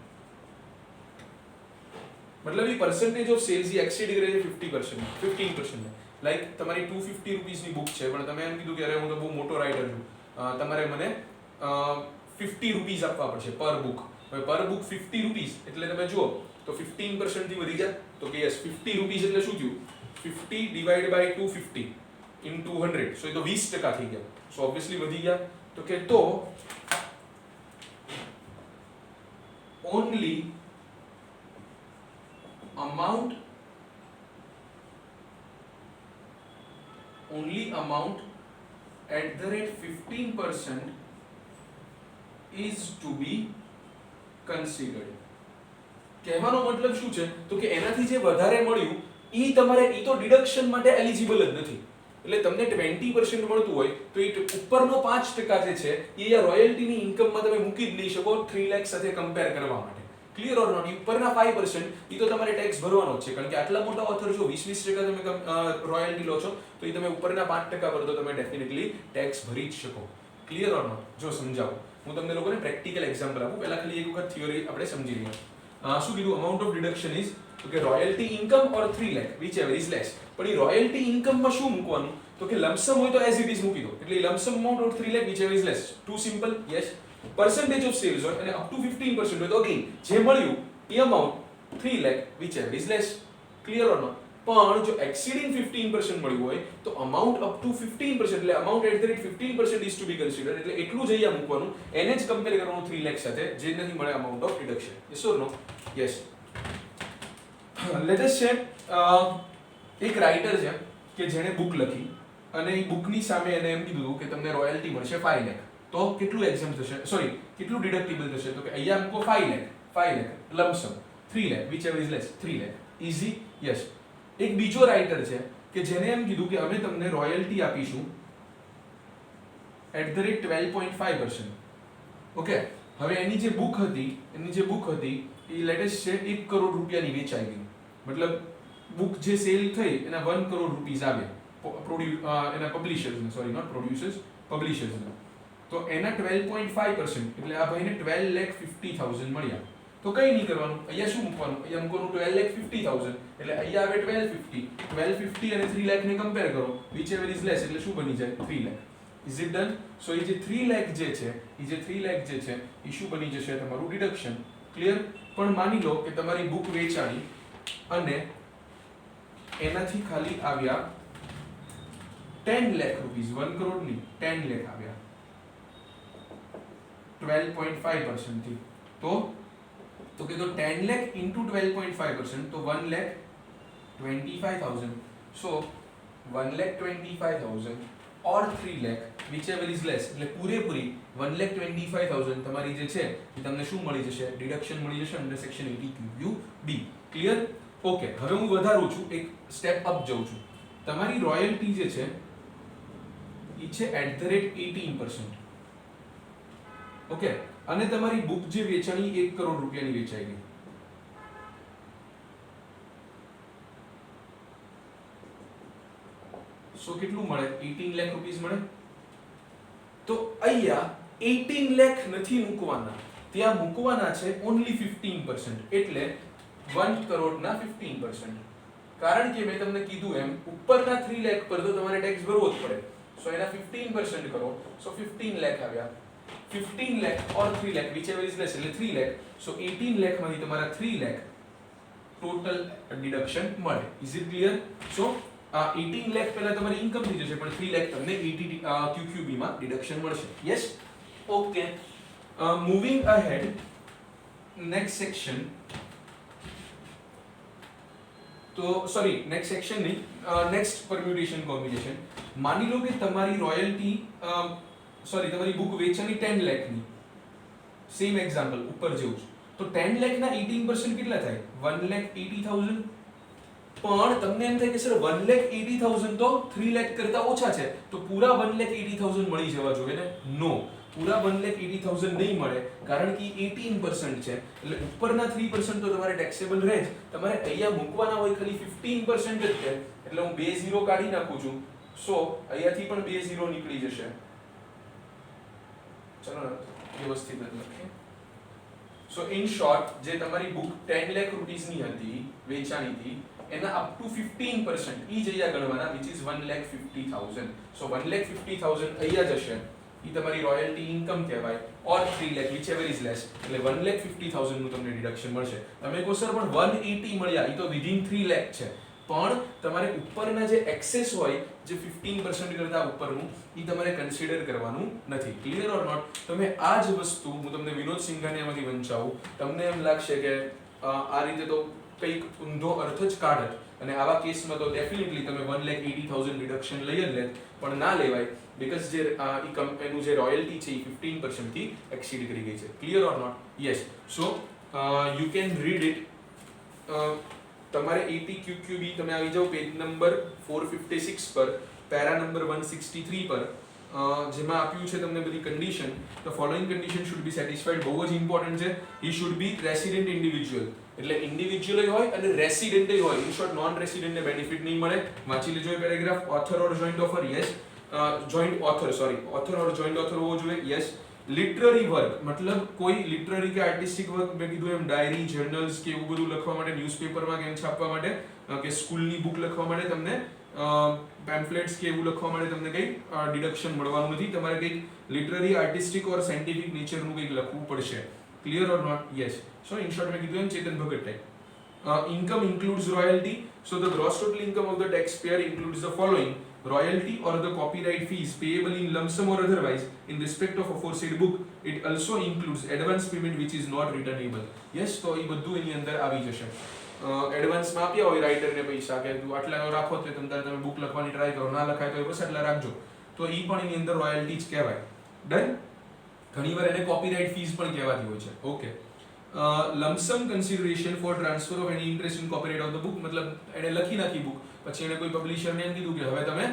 मतलब ये परसेंटेज ऑफ सेल्स ये एक्सीड કરે છે 50%, 15%. લાઈક તમારી 250 રૂપીસની બુક છે પણ તમે એમ કીધું કે અરે હું તો બહુ મોટો રાઇટર છું, તમારે મને 50 રૂપીસ આપવા પડશે પર બુક. હવે પર બુક 50 રૂપીસ એટલે તમે જુઓ તો 15% થી વધી જાય તો કે યસ 50 રૂપીસ એટલે શું થયું 50 ડિવાઇડ બાય 250 ઇન્ટુ 100, સો એ તો 20% થઈ ગયા. સો ઓબ્વિયસલી વધી ગયા તો કે તો only amount at the rate 15% is to be considered. કહેવાનો મતલબ શું છે તો કે એનાથી જે વધારે મળ્યું ઈ તમારે ઈ તો ડિડક્શન માટે એલિજિબલ જ નથી. એટલે તમને 20% મળતું હોય તો ઈ ઉપરનો 5% જે છે એ રોયલ્ટીની ઇન્કમમાં તમે મૂકી જ નહીં શકો 3 લાખ સાથે કમ્પેર કરવા માટે. Clear or not? ઉપરના 5% ઈ તો તમારે ટેક્સ ભરવાનો જ છે, કારણ કે આટલા મોટા ઓથર જો 20% તમે રોયલ્ટી લો છો તો ઈ તમે ઉપરના 5% ભરો તો તમે ડેફિનેટલી ટેક્સ ભરી જ શકો. Clear or not? જો સમજાવું હું તમને લોકોને પ્રેક્ટિકલ એક્ઝામ્પલ આપું, પહેલા ખાલી એક વખત થિયરી આપણે સમજી લઈએ. શું કીધું? અમાઉન્ટ ઓફ ડિડક્શન ઇઝ તો કે royalty income or 3 lakh whichever is less. પણ એ રોયલ્ટી ઇન્કમમાં શું મૂકવાનું તો કે લમસમ હોય તો એઝ ઇટ ઇઝ મૂકી દો, એટલે lump sum amount of 3 lakh whichever is less. Too simple. Yes. percentage of sales હોય અને up to 15% હોય તો અગેન જે મળ્યું એ amount 3 lakh whichever is less. Clear or not? પણ જો એક્સીડિંગ 15% મળ્યું હોય તો અમાઉન્ટ અપ ટુ 15% એટલે amount at the rate 15% is to be considered, એટલે એટલું જ અહીંયા મૂકવાનું, એને જ કમ્પેર કરવાનું 3 લાખ સાથે જે નથી મળે amount of deduction. Yes or no? Yes. Let us say એક રાઇટર છે કે જેણે બુક લખી અને એ બુકની સામે એને એમ કીધું કે તમને રોયલ્ટી મળશે 5 લાખ. તો કેટલું એક્ઝામ થશે, સોરી કેટલું ડિડક્ટિબલ થશે તો કે અહીંયા મૂકો 5 lakh lump sum 3 lakh whichever is less 3 lakh. Easy. Yes. એક બીજો રાઇટર છે કે જેને એમ કીધું કે અમે તમને રોયલ્ટી આપીશું એટ ધ રેટ 12.5%. ઓકે. હવે એની જે બુક હતી એ લેટેસ્ટ છે 1 કરોડ રૂપિયાની વેચાઈ ગઈ. મતલબ બુક જે સેલ થઈ એના 1 કરોડ રૂપીસ આવ્યા એના પબ્લિશર્સને, સોરી નોટ પ્રોડ્યુસર્સ, પબ્લિશર્સને. તો એના 12.5% એટલે આ ભાઈને 12,50,000 મળ્યા. તો કઈ નહીં કરવાનું, અહીંયા શું મૂકવાનું, અહીંયા મૂકવાનું 12,50,000 એટલે અહીંયા આવે 1250 અને 3 લાખ ને કમ્પેર કરો વિચ એવર ઇઝ લેસ એટલે શું બની જાય 3 lakh. Is it done? So એ જે 3 લાખ જે છે એ શું બની જશે તમારું ડિડક્શન. ક્લિયર? પણ માની લો કે તમારી બુક વેચાણી અને એનાથી ખાલી આવ્યા 10 લાખ રૂપીસ, 1 કરોડ નહીં 10 લાખ આવ્યા 12.5% થી. તો કે તો 10 lakh into 12.5% તો 1,25,000. So 1,25,000 or 3 lakh whichever is less એટલે પૂરેપૂરી 1,25,000 તમારી જે છે એ તમને શું મળી જશે? ડિડક્શન મળી જશે under section 80QUB. Clear? Okay. હવે હું વધારું છું, એક સ્ટેપ અપ જાઉં છું. તમારી રોયલ્ટી જે છે એ છે એટ ધ રેટ 18%. ઓકે. અને તમારી બુક જે વેચાણી 1 કરોડ રૂપિયાની વેચાઈ ગઈ. સો કેટલું મળે? 18 લાખ રૂપીસ મળે. તો અહીંયા 18 લાખ નથી મૂકવાના, ત્યાં મૂકવાના છે ઓન્લી 15%, એટલે 1 કરોડના 15%. કારણ કે મેં તમને કીધું એમ ઉપરના 3 લાખ પર તો તમારે ટેક્સ ભરવો જ પડે. સો એના 15% કરો, સો 15 લાખ આવ્યા. 15 lakh or 3 lakh whichever is less એટલે 3 lakh. so 18 lakh માંથી તમારા 3 lakh ટોટલ ડિડક્શન મળે. Is it clear? So 18 lakh પહેલા તમારી ઇન્કમ થઈ જશે પણ 3 lakh તમને QQB માં ડિડક્શન મળશે. Yes. Okay. Moving ahead, next section. તો સોરી નેક્સ્ટ સેક્શન નહીં, નેક્સ્ટ પરમ્યુટેશન કોમ્બિનેશન. માની લો કે તમારી રોયલ્ટી તમારી બુક વેચાણી 10 લાખની, સેમ એક્ઝામ્પલ ઉપર જેવું છે. તો 10 લાખના 18% કેટલા થાય? 1,80,000. પણ તમને એમ થાય કે સર 1,80,000 તો 3 લાખ કરતા ઓછા છે, તો પૂરા 1,80,000 મળી જવા જોઈએ ને? નો, પૂરા 1,80,000 નહીં મળે, કારણ કે 18% છે એટલે ઉપરના 3% તો તમારે ટેક્સેબલ રહે જ. તમારે અહીંયા મૂકવાના હોય ખાલી 15% જ છે, એટલે હું 2 0 કાઢી નાખું છું. સો અહીંયાથી પણ 2 0 નીકળી જશે. ચલો વ્યવસ્થિત લખીએ. સો ઇન શોર્ટ જે તમારી બુક 10 લાખ રૂપીસની હતી વેચાણી હતી એના અપ ટુ 15% ઈ જ અહીંયા ગણવાના વિચ ઇઝ 1,50,000. સો 1,50,000 અહીંયા જશે ઈ તમારી રોયલ્ટી ઇન્કમ કહેવાય ઓર 3 લાખ whichever is less એટલે 1,50,000 નું તમને ડિડક્શન મળશે. તમે કહો સર પણ 180 મળ્યા ઈ તો વિધિન 3 લાખ છે, પણ તમારે ઉપરના જે એક્સેસ હોય જે 15% કરતા ઉપરનું ઈ તમારે કન્સિડર કરવાનું નથી. Clear or not? તમે આ જ વસ્તુ હું તમને વિનોદ સિંઘાનિયામાંથી વંચાવું, તમને એમ લાગશે કે આ રીતે તો કંઈક ઊંધો અર્થ જ કાઢે અને આવા કેસમાં તો ડેફિનેટલી તમે 1,80,000 રિડક્શન લઈ જ લે, પણ ના લેવાય બીકોઝ જે ઈ કંપનીનું જે રોયલ્ટી છે એ 15% થી એક્સીડ કરી ગઈ છે. Clear or not? Yes. So you can read it. તમારે 80QQB તમે આવી જાઓ પેજ નંબર 456 પર, પેરા નંબર 163 પર, જેમાં આપ્યું છે તમને બધી condition. The following condition should be satisfied. બહુ જ ઇમ્પોર્ટન્ટ છે. He should be resident individual, એટલે ઇન્ડિવિજ્યુઅલ હોય અને રેસિડેન્ટ હોય. ઇન શોર્ટ નોન રેસિડેન્ટને બેનિફિટ નહીં મળે. વાંચી લેજો એ paragraph. Author or joint author, yes. Joint author, sorry, author or joint author હોવો જોઈએ, યસ. લિટરરી વર્ક મતલબ કોઈ લિટરરી કે આર્ટિસ્ટિક વર્ક, મેં કીધું એમ ડાયરી, જર્નલ્સ કે એવું બધું લખવા માટે, ન્યૂઝપેપરમાં કેમ છાપવા માટે, કે સ્કૂલની બુક લખવા માટે તમને પેમ્ફલેટ્સ કે એવું લખવા માટે તમને કંઈ ડિડક્શન મળવાનું નથી. તમારે કંઈક લિટરરી, આર્ટિસ્ટિક ઓર સાયન્ટિફિક નેચરનું કંઈક લખવું પડશે. Clear or not? Yes. So in short મેં કીધું એમ Chetan Bhagat type. Income includes royalty. So the gross total income of the taxpayer includes the following: royalty or the copyright fees payable in lump sum or otherwise in respect of aforesaid book. It also includes advance payment which is not returnable. Yes, તો એ બધું એની અંદર આવી જશે. એડવાન્સમાં આપ્યા હોય રાઇટરને પૈસા કે તું આટલા રાખો તો તમે બુક લખવાની ટ્રાય કરો, ના લખાય તો બસ આટલા રાખજો, તો એ પણ એની અંદર રોયલ્ટી જ કહેવાય. ડન. ઘણીવાર એને કોપીરાઇટ ફીસ પણ કહેવાતી હોય છે. Okay. lump sum consideration for transfer of any interest in copyright of the book. મતલબ એને લખી નાખી બુક, પછી એને કોઈ પબ્લિશરને એમ કીધું કે હવે તમે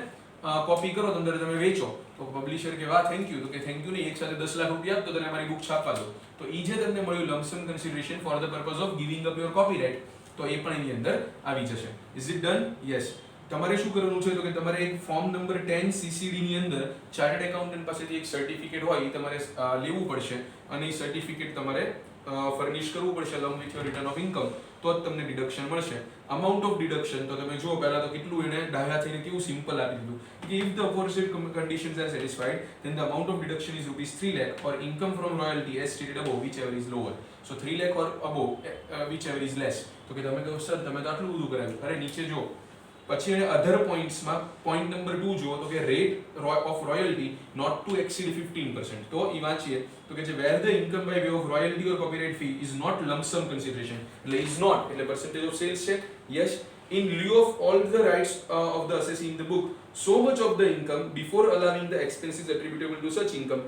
કોપી કરો તો અંદર તમે વેચો, તો પબ્લિશર કે વાહ થેન્ક યુ, તો કે થેન્ક યુ નહીં, એક સાથે 10 લાખ રૂપિયા આપતો તને અમારી બુક છાપવા દો. તો એ જે તમને મળ્યું lump sum consideration for the purpose of giving up your copyright, તો એ પણ એની અંદર આવી જશે. Is it done? યસ. તમારે શું કરવાનું છે તો કે તમારે એક ફોર્મ નંબર 10 CCD ની અંદર ચાર્ટર્ડ એકાઉન્ટન્ટ પાસેથી એક સર્ટિફિકેટ હોય એ તમારે લેવું પડશે અને એ સર્ટિફિકેટ તમારે ફર્નિશ કરવું પડશે along with your return of income, તો જ તમને ડિડક્શન મળશે. અમાઉન્ટ ઓફ ડિડક્શન તો તમે જુઓ પહેલા તો કેટલું એને ડાહ્યા થઈને કેવું સિમ્પલ આપી દીધું કે if the aforesaid conditions are satisfied then the amount of deduction is rupees 3 lakh or income from royalty as stated above whichever is lower. So 3 lakh or above whichever is less. તો કે તમે કહો sir તમે તો આટલું બધું કરાવ્યું. અરે નીચે જો પછી એને અધર પોઈન્ટ્સમાં પોઈન્ટ નંબર 2 જુઓ તો કે rate of royalty not to exceed 15%. તો એ વાંચીએ તો કે જે where the income by way of royalty or copyright fee is not lump sum consideration, એટલે ઇઝ નોટ એટલે પર્સન્ટેજ ઓફ સેલ્સ છે. Yes. In lieu of all the rights of the assessee in the book, so much of the income before allowing the expenses attributable to such income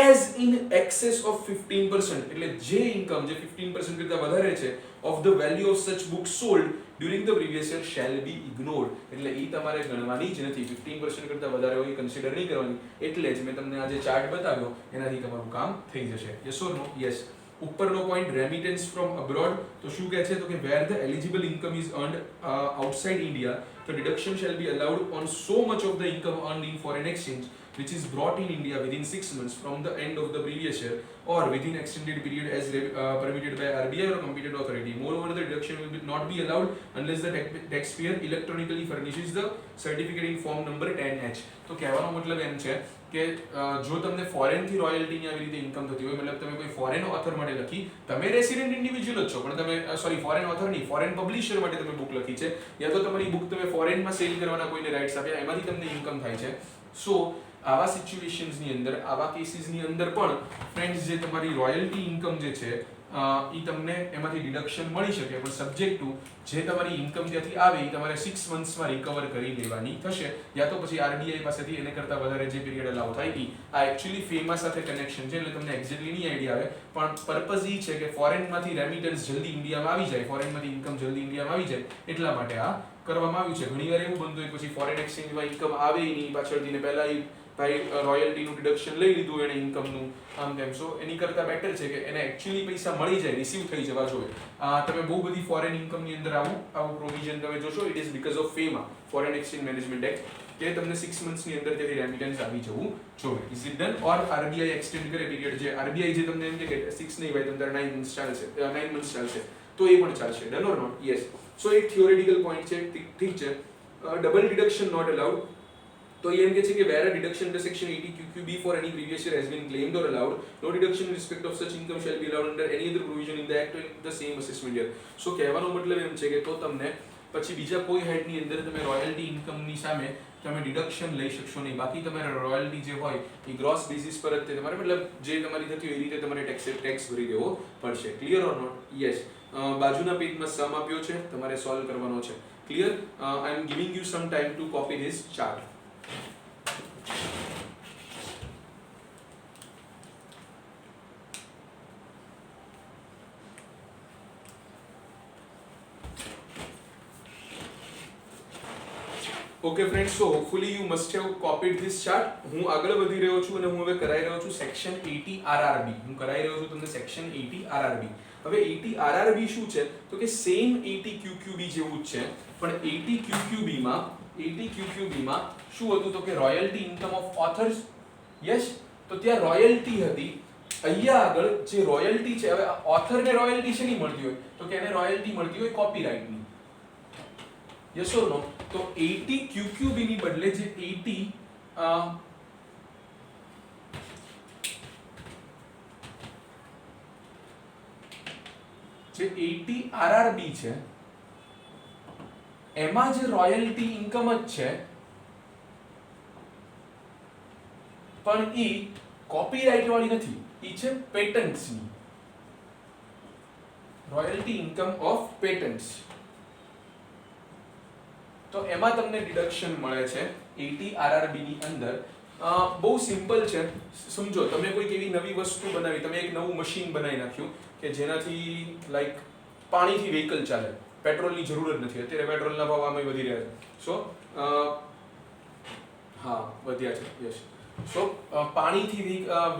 as in excess of 15%, એટલે જે income જે 15% કરતા વધારે છે of the value of such books sold during the previous year shall be ignored. એટલે ઈ તમારે ગણવાની જ નથી. 15% કરતા વધારે હોય કન્સિડર નહીં કરવાની. એટલે જ મેં તમને આ જે ચાર્ટ બતાવ્યો એનાથી તમારું કામ થઈ જશે. Yes or no? યસ. ઉપરનો પોઈન્ટ રેમિટન્સ ફ્રોમ અબ્રોડ, તો શું કહે છે તો કે where the eligible income is earned outside India the deduction shall be allowed on so much of the income earned in foreign exchange which is brought in India within 6 months from the end of the previous year or within extended period as permitted by RBI or competent authority. Moreover, the deduction will not be allowed unless the taxpayer electronically furnishes the certificate in form number 10H. તો કહેવાનો મતલબ એમ છે કે જો તમને foreign થી રોયલ્ટીની આવી રીતે ઇન્કમ થતી હોય, મતલબ તમે કોઈ ફોરેન ઓથર માટે લખી, તમે રેસિડેન્ટ ઇન્ડિવિજ્યુઅલ જ છો પણ તમે સોરી ફોરેન ઓથર નહીં, ફોરેન પબ્લિશર માટે તમે બુક લખી છે યા તો તમારી બુક તમે ફોરેનમાં સેલ કરવાના કોઈને રાઇટ્સ આપ્યા, એમાંથી તમને ઇન્કમ થાય છે. સો આવા સિચ્યુએશન્સની અંદર, આવા કેસીસની અંદર પણ ફ્રેન્ડ્સ જે તમારી રોયલ્ટી ઇન્કમ જે છે એ તમને એમાંથી ડિડક્શન મળી શકે, પણ સબ્જેક્ટ ટુ જે તમારી ઇન્કમ ત્યાંથી આવે એ તમારે 6 મંથ્સમાં રિકવર કરી લેવાની થશે, યા તો પછી આરબીઆઈ પાસેથી એને કરતાં વધારે જે પીરિયડ અલાઉ થાય એ. આ એકચ્યુઅલી ફેમાં સાથે કનેક્શન છે એટલે તમને એક્ઝેક્ટલી નહીં આઈડિયા આવે, પણ પર્પઝ એ છે કે ફોરેનમાંથી રેમિટન્સ જલ્દી ઇન્ડિયામાં આવી જાય, ફોરેનમાંથી ઇન્કમ જલ્દી ઇન્ડિયામાં આવી જાય એટલા માટે આ કરવામાં આવ્યું છે. ઘણીવાર એવું બનતું હોય પછી ફોરેન એક્સચેન્જમાં ઇન્કમ આવે નહીં પાછળથી ને પહેલા એ ભાઈ રોયલ્ટીનું ડિડક્શન લઈ લીધું એને ઇન્કમનું આમ તેમ, સો એની કરતાં બેટર છે કે એને એકચ્યુઅલી પૈસા મળી જાય, રિસીવ થઈ જવા જોઈએ. તમે બહુ બધી ફોરેન ઇન્કમની અંદર આવું પ્રોવિઝન તમે જોશો, it is because of ફેમા, foreign exchange management act, કે તમને 6 મંથ્સની અંદર ત્યાંથી રેમિટન્સ આવી જવું જોઈએ. Is it done? Or RBI extend કરે પીરિયડ, જે આરબીઆઈ જે તમને એમ કે 6 નહીં ભાઈ તમને 9 મંથ્સ ચાલશે, 9 મંથ્સ ચાલશે, તો એ પણ ચાલશે. Done or not? Yes. So એક થિયોરેટિકલ પોઈન્ટ છે, ઠીક છે. Double deduction not allowed. તો એ એમ કે છે કે where a deduction under section 80 QQB for any previous year has been claimed or allowed, no deduction in respect of such income shall be allowed under any other provision in the act in the same assessment year. So કહેવાનો મતલબ એમ છે કે તો તમને પછી બીજા કોઈ હેડની અંદર તમે રોયલ્ટી ઇન્કમની સામે તમે ડિડક્શન લઈ શકશો નહીં. બાકી તમારે રોયલ્ટી જે હોય એ ગ્રોસ બેસિસ પર જ તમારે મતલબ જે તમારી થતી હોય એ રીતે તમારે ટેક્સ ભરી દેવો પડશે. Clear or not? યસ. બાજુના પેજમાં સમ આપ્યો છે, તમારે સોલ્વ કરવાનો છે. Clear? I am giving you some time to copy this chart. Okay friends, so hopefully you must have copied this chart. હું આગળ વધી રહ્યો છું અને હું હવે કરાઈ રહ્યો છું સેક્શન 80 આરઆરબી. હું કરાઈ રહ્યો છું તમને સેક્શન 80 આરઆરબી. હવે 80 આરઆરબી શું છે તો કે સેમ 80 QQB જેવું જ છે, પણ 80 QQB માં શું હતું તો કે royalty income of authors. Yes. તો ત્યાં રોયલ્ટી હતી. અહીંયા આગળ જે રોયલ્ટી છે, હવે ઓથરને રોયલ્ટી શેની મળતી હોય તો કે એને રોયલ્ટી મળતી હોય કોપીરાઇટની. યસ ઓર નો? તો 80 QQB ની બદલે જે 80 RRB છે એમાં જે રોયલ્ટી ઇન્કમ જ છે, પણ ઈ કોપીરાઇટ વાળી નથી, ઈ છે પેટન્ટ્સની. Royalty income of patents. તો એમાં તમને ડિડક્શન મળે છે 80 RRB ની અંદર. બહુ સિમ્પલ છે, સમજો. તમે કોઈક એવી નવી વસ્તુ બનાવી, તમે એક નવું મશીન બનાવી નાખ્યું કે જેનાથી લાઈક પાણીથી વ્હીકલ ચાલે, પેટ્રોલની જરૂર જ નથી. અત્યારે પેટ્રોલના ભાવ આમે વધી રહ્યા છે. સો હા, વધ્યા છે. યસ. સો પાણીથી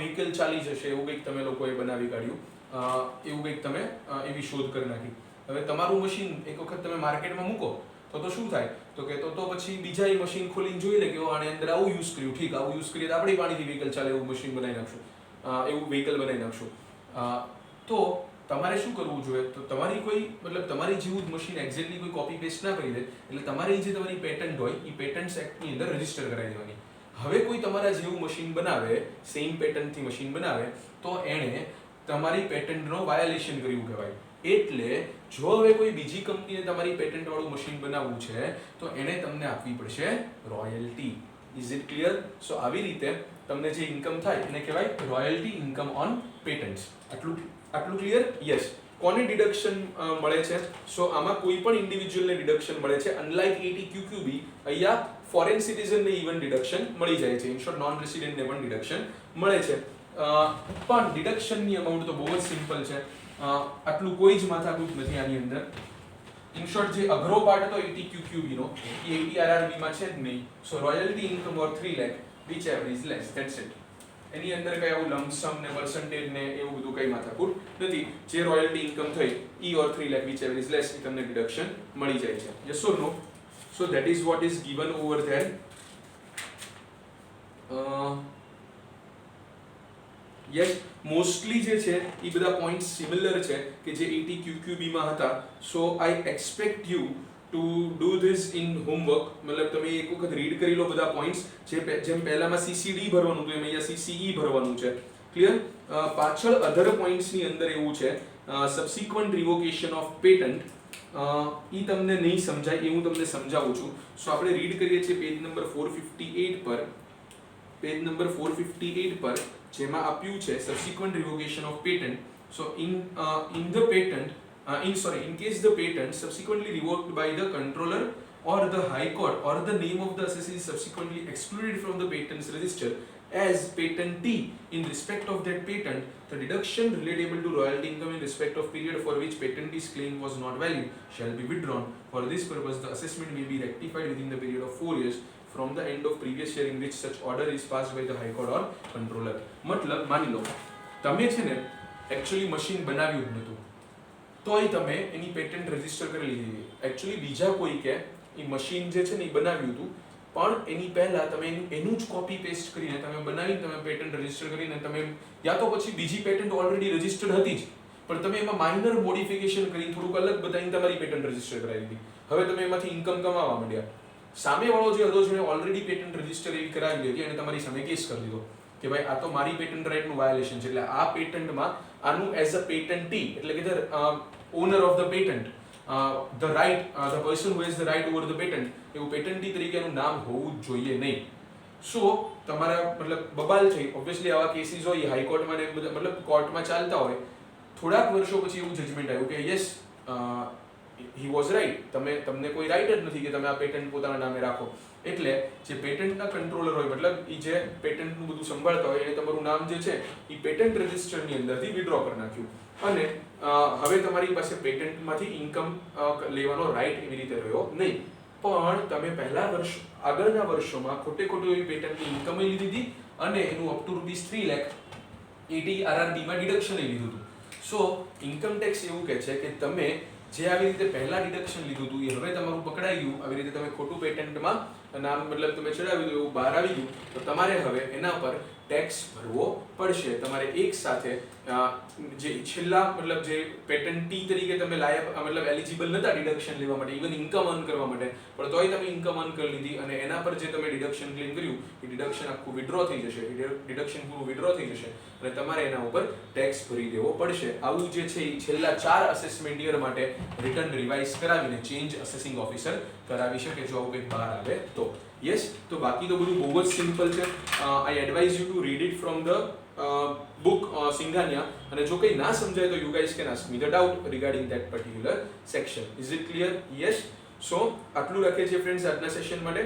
વ્હીકલ ચાલી જશે એવું કંઈક તમે લોકોએ બનાવી કાઢ્યું, એવું કંઈક તમે એવી શોધ કરી નાખી. હવે તમારું મશીન એક વખત તમે માર્કેટમાં મૂકો તો શું થાય તો કે તો પછી બીજા એ મશીન ખોલીને જોઈ લે કે આને અંદર આવું યુઝ કર્યું, ઠીક, આવું યુઝ કરીએ તો આપણે પાણીથી વ્હીકલ ચાલે એવું મશીન બનાવી નાખશું, એવું વ્હીકલ બનાવી નાખશું. તો તમારે શું કરવું જોઈએ તો તમારી કોઈ મતલબ તમારી જેવું જ મશીન એક્ઝેક્ટલી કોઈ કોપી પેસ્ટ ના કરી દે, એટલે તમારી જે તમારી પેટન્ટ હોય એ પેટન્ટ્સ એક્ટની અંદર રજીસ્ટર કરાવી દેવાની. હવે કોઈ તમારા જેવું મશીન બનાવે, સેમ પેટન્ટથી મશીન બનાવે, તો એણે તમારી પેટન્ટનો વાયોલેશન કર્યું કહેવાય. એટલે જો હવે કોઈ બીજી કંપનીને તમારી પેટન્ટ વાળું મશીન બનાવવું છે તો એને તમને આપવી પડશે royalty. Is it clear? So આવી રીતે તમને જે ઇન્કમ થાય એને કહેવાય રોયલ્ટી ઇન્કમ ઓન પેટન્ટ્સ. આટલું ક્લિયર? યસ. કોને ડિડક્શન મળે છે? સો આમાં કોઈ પણ ઇન્ડિવિજ્યુઅલને ડિડક્શન મળે છે. અનલાઇક 80 QQB, અહીંયા ફોરેન સિટીઝનને ઇવન ડિડક્શન મળી જાય છે. ઇન શોર્ટ નોન રેસિડેન્ટને પણ ડિડક્શન મળે છે. પણ ડિડક્શનની અમાઉન્ટ તો બહુ જ સિમ્પલ છે. આટલું કોઈ જ માથાકૂટ નથી આની અંદર. ઇન શોર્ટ જે અઘરો પાર્ટ હતો 80 QQB નો એ 80 RRB માં છે જ નહીં. So royalty income or 3 lakh which ever is less, that's it. એની અંદર કઈ આવું લમસમ ને પર્સન્ટેજ ને એવું બધું કઈ માથાકૂટ નથી. જે રોયલ્ટી ઇન્કમ થઈ E or 3 lakh which ever is less એ તમને ડિડક્શન મળી જાય છે. Yes or no? So that is what is given over there. Yes. Mostly જે છે એ બધા પોઈન્ટ સિમિલર છે કે જે 80 QQB માં હતા. So I expect you to do this in homework. મતલબ તમે એક વખત રીડ કરી લો બધા પોઈન્ટ્સ. જેમ પહેલામાં CCD ભરવાનું હતું એમ અહીંયા CCE ભરવાનું છે. ક્લિયર? પાછળ અધર પોઈન્ટ્સની અંદર એવું છે સબસિક્વન્ટ રિવોકેશન ઓફ પેટન્ટ. એ તમને નહીં સમજાય એ હું તમને સમજાવું છું. સો આપણે રીડ કરીએ છીએ પેજ નંબર 458 પર. પેજ નંબર 458 પર જેમાં આપ્યું છે subsequent revocation of patent. So in the patent in case the patent subsequently revoked by the controller or the high court or the name of the assessee is subsequently excluded from the patents register as patentee in respect of that patent, the deduction relatable to royalty income in respect of period for which patentee's claim was not valid shall be withdrawn. For this purpose the assessment may be rectified within the period of 4 years from the end of previous year in which such order is passed by the high court or controller. મતલબ માની લો તમે છે ને actually machine બનાવ્યું જ નહોતું, તોય તમે એની પેટન્ટ રજીસ્ટર કરી લીધી. એકચ્યુઅલી બીજા કોઈ કે એ મશીન જે છે ને એ બનાવ્યું હતું, પણ એની પહેલા તમે એનું જ કોપી પેસ્ટ કરીને તમે બનાવીને તમે પેટન્ટ રજીસ્ટર કરીને તમે યા તો પછી બીજી પેટન્ટ ઓલરેડી રજીસ્ટર્ડ હતી જ, પણ તમે એમાં માઇનર મોડિફિકેશન કરીને થોડુંક અલગ બતાવીને તમારી પેટન્ટ રજીસ્ટર કરાવી દીધી. હવે તમે એમાંથી ઇન્કમ કમાવા માંડ્યા. સામેવાળો જે હતો જેને ઓલરેડી પેટન્ટ રજીસ્ટર એવી કરાવી હતી અને તમારી સામે કેસ કરી દીધો કે ભાઈ આ તો મારી પેટન્ટ રાઇટનું વાયોલેશન છે, એટલે આ પેટન્ટમાં આનું એઝ અ પેટન્ટી એટલે કે owner of the patent the right the person who has the right over the patent એવું પેટન્ટી તરીકે એનું નામ હોવું જ જોઈએ નહીં. સો તમારા મતલબ બબાલ થઈ ઓબ્વિયસલી આવા કેસીસ હોય હાઈકોર્ટમાં ને મતલબ કોર્ટમાં ચાલતા હોય. થોડાક વર્ષો પછી એવું જજમેન્ટ આવ્યું કે યસ હી વોઝ રાઇટ, તમને કોઈ રાઇટ જ નથી કે તમે આ પેટન્ટ પોતાના નામે રાખો. એટલે જે પેટન્ટના કંટ્રોલર હોય મતલબ એ જે પેટન્ટનું બધું સંભાળતા હોય એને તમારું નામ જે છે એ પેટન્ટ રજિસ્ટરની અંદરથી વિડ્રો કરી નાખ્યું અને હવે તમારી પાસે પેટન્ટમાંથી ઇન્કમ લેવાનો રાઇટ એવી રીતે રહ્યો નહીં. પણ તમે આગળના વર્ષોમાં ખોટે ખોટું એવી પેટન્ટની ઇન્કમ લીધી હતી અને એનું અપ ટુ ₹3 લાખ AT-RRB માં ડિડક્શન લીધું હતું. સો ઇન્કમ ટેક્સ એવું કહે છે કે તમે જે આવી રીતે પહેલા ડિડક્શન લીધું હતું એ હવે તમારું પકડાઈ ગયું, આવી રીતે તમે ખોટું પેટન્ટમાં નામ મતલબ તમે ચડાવી દો એવું બહાર આવી ગયું, તો તમારે હવે એના પર ટેક્સ ભરવો પડશે. તમારે એક સાથે જે છેલ્લા મતલબ જે પેટન્ટી તરીકે તમે લાયક મતલબ એલિજિબલ નતા ડિડક્શન લેવા માટે, ઇવન ઇન્કમ અર્ન કરવા માટે, પણ તોય તમે ઇન્કમ અર્ન કરી લીધી અને એના પર જે તમે ડિડક્શન ક્લેમ કર્યું એ ડિડક્શન આખું વિડ્રો થઈ જશે, ડિડક્શન પૂરું વિડ્રો થઈ જશે અને તમારે એના ઉપર ટેક્સ ભરી દેવો પડશે. આવું જે છે એ છેલ્લા 4 અસેસમેન્ટ યર માટે રિટર્ન રિવાઇઝ કરાવીને ચેન્જ અસેસિંગ ઓફિસર કરાવી શકે જો આવું કંઈક બહાર આવે તો. યસ, તો બાકી તો બધું બહુ જ સિમ્પલ છે. I advise you to read it from the book Singhania, અને જો કંઈ ના સમજાય તો you guys can ask me the doubt regarding that particular section. Is it clear? Yes. સો આટલું રાખીએ છીએ ફ્રેન્ડ્સ આજના સેશન માટે.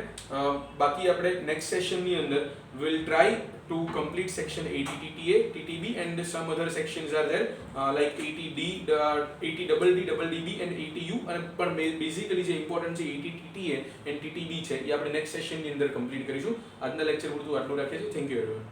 બાકી આપણે નેક્સ્ટ સેશનની અંદર will try to complete section 80 TTA, TTB and some other sections are there like 80D, 80DD and 80U, અને પણ બેઝિકલી જે ઇમ્પોર્ટન્ટ છે 80 TTA and TTB છે એ આપણે નેક્સ્ટ સેશનની અંદર કમ્પ્લીટ કરીશું. આજના લેક્ચર પૂરતું આટલું રાખીએ છીએ. Thank you everyone.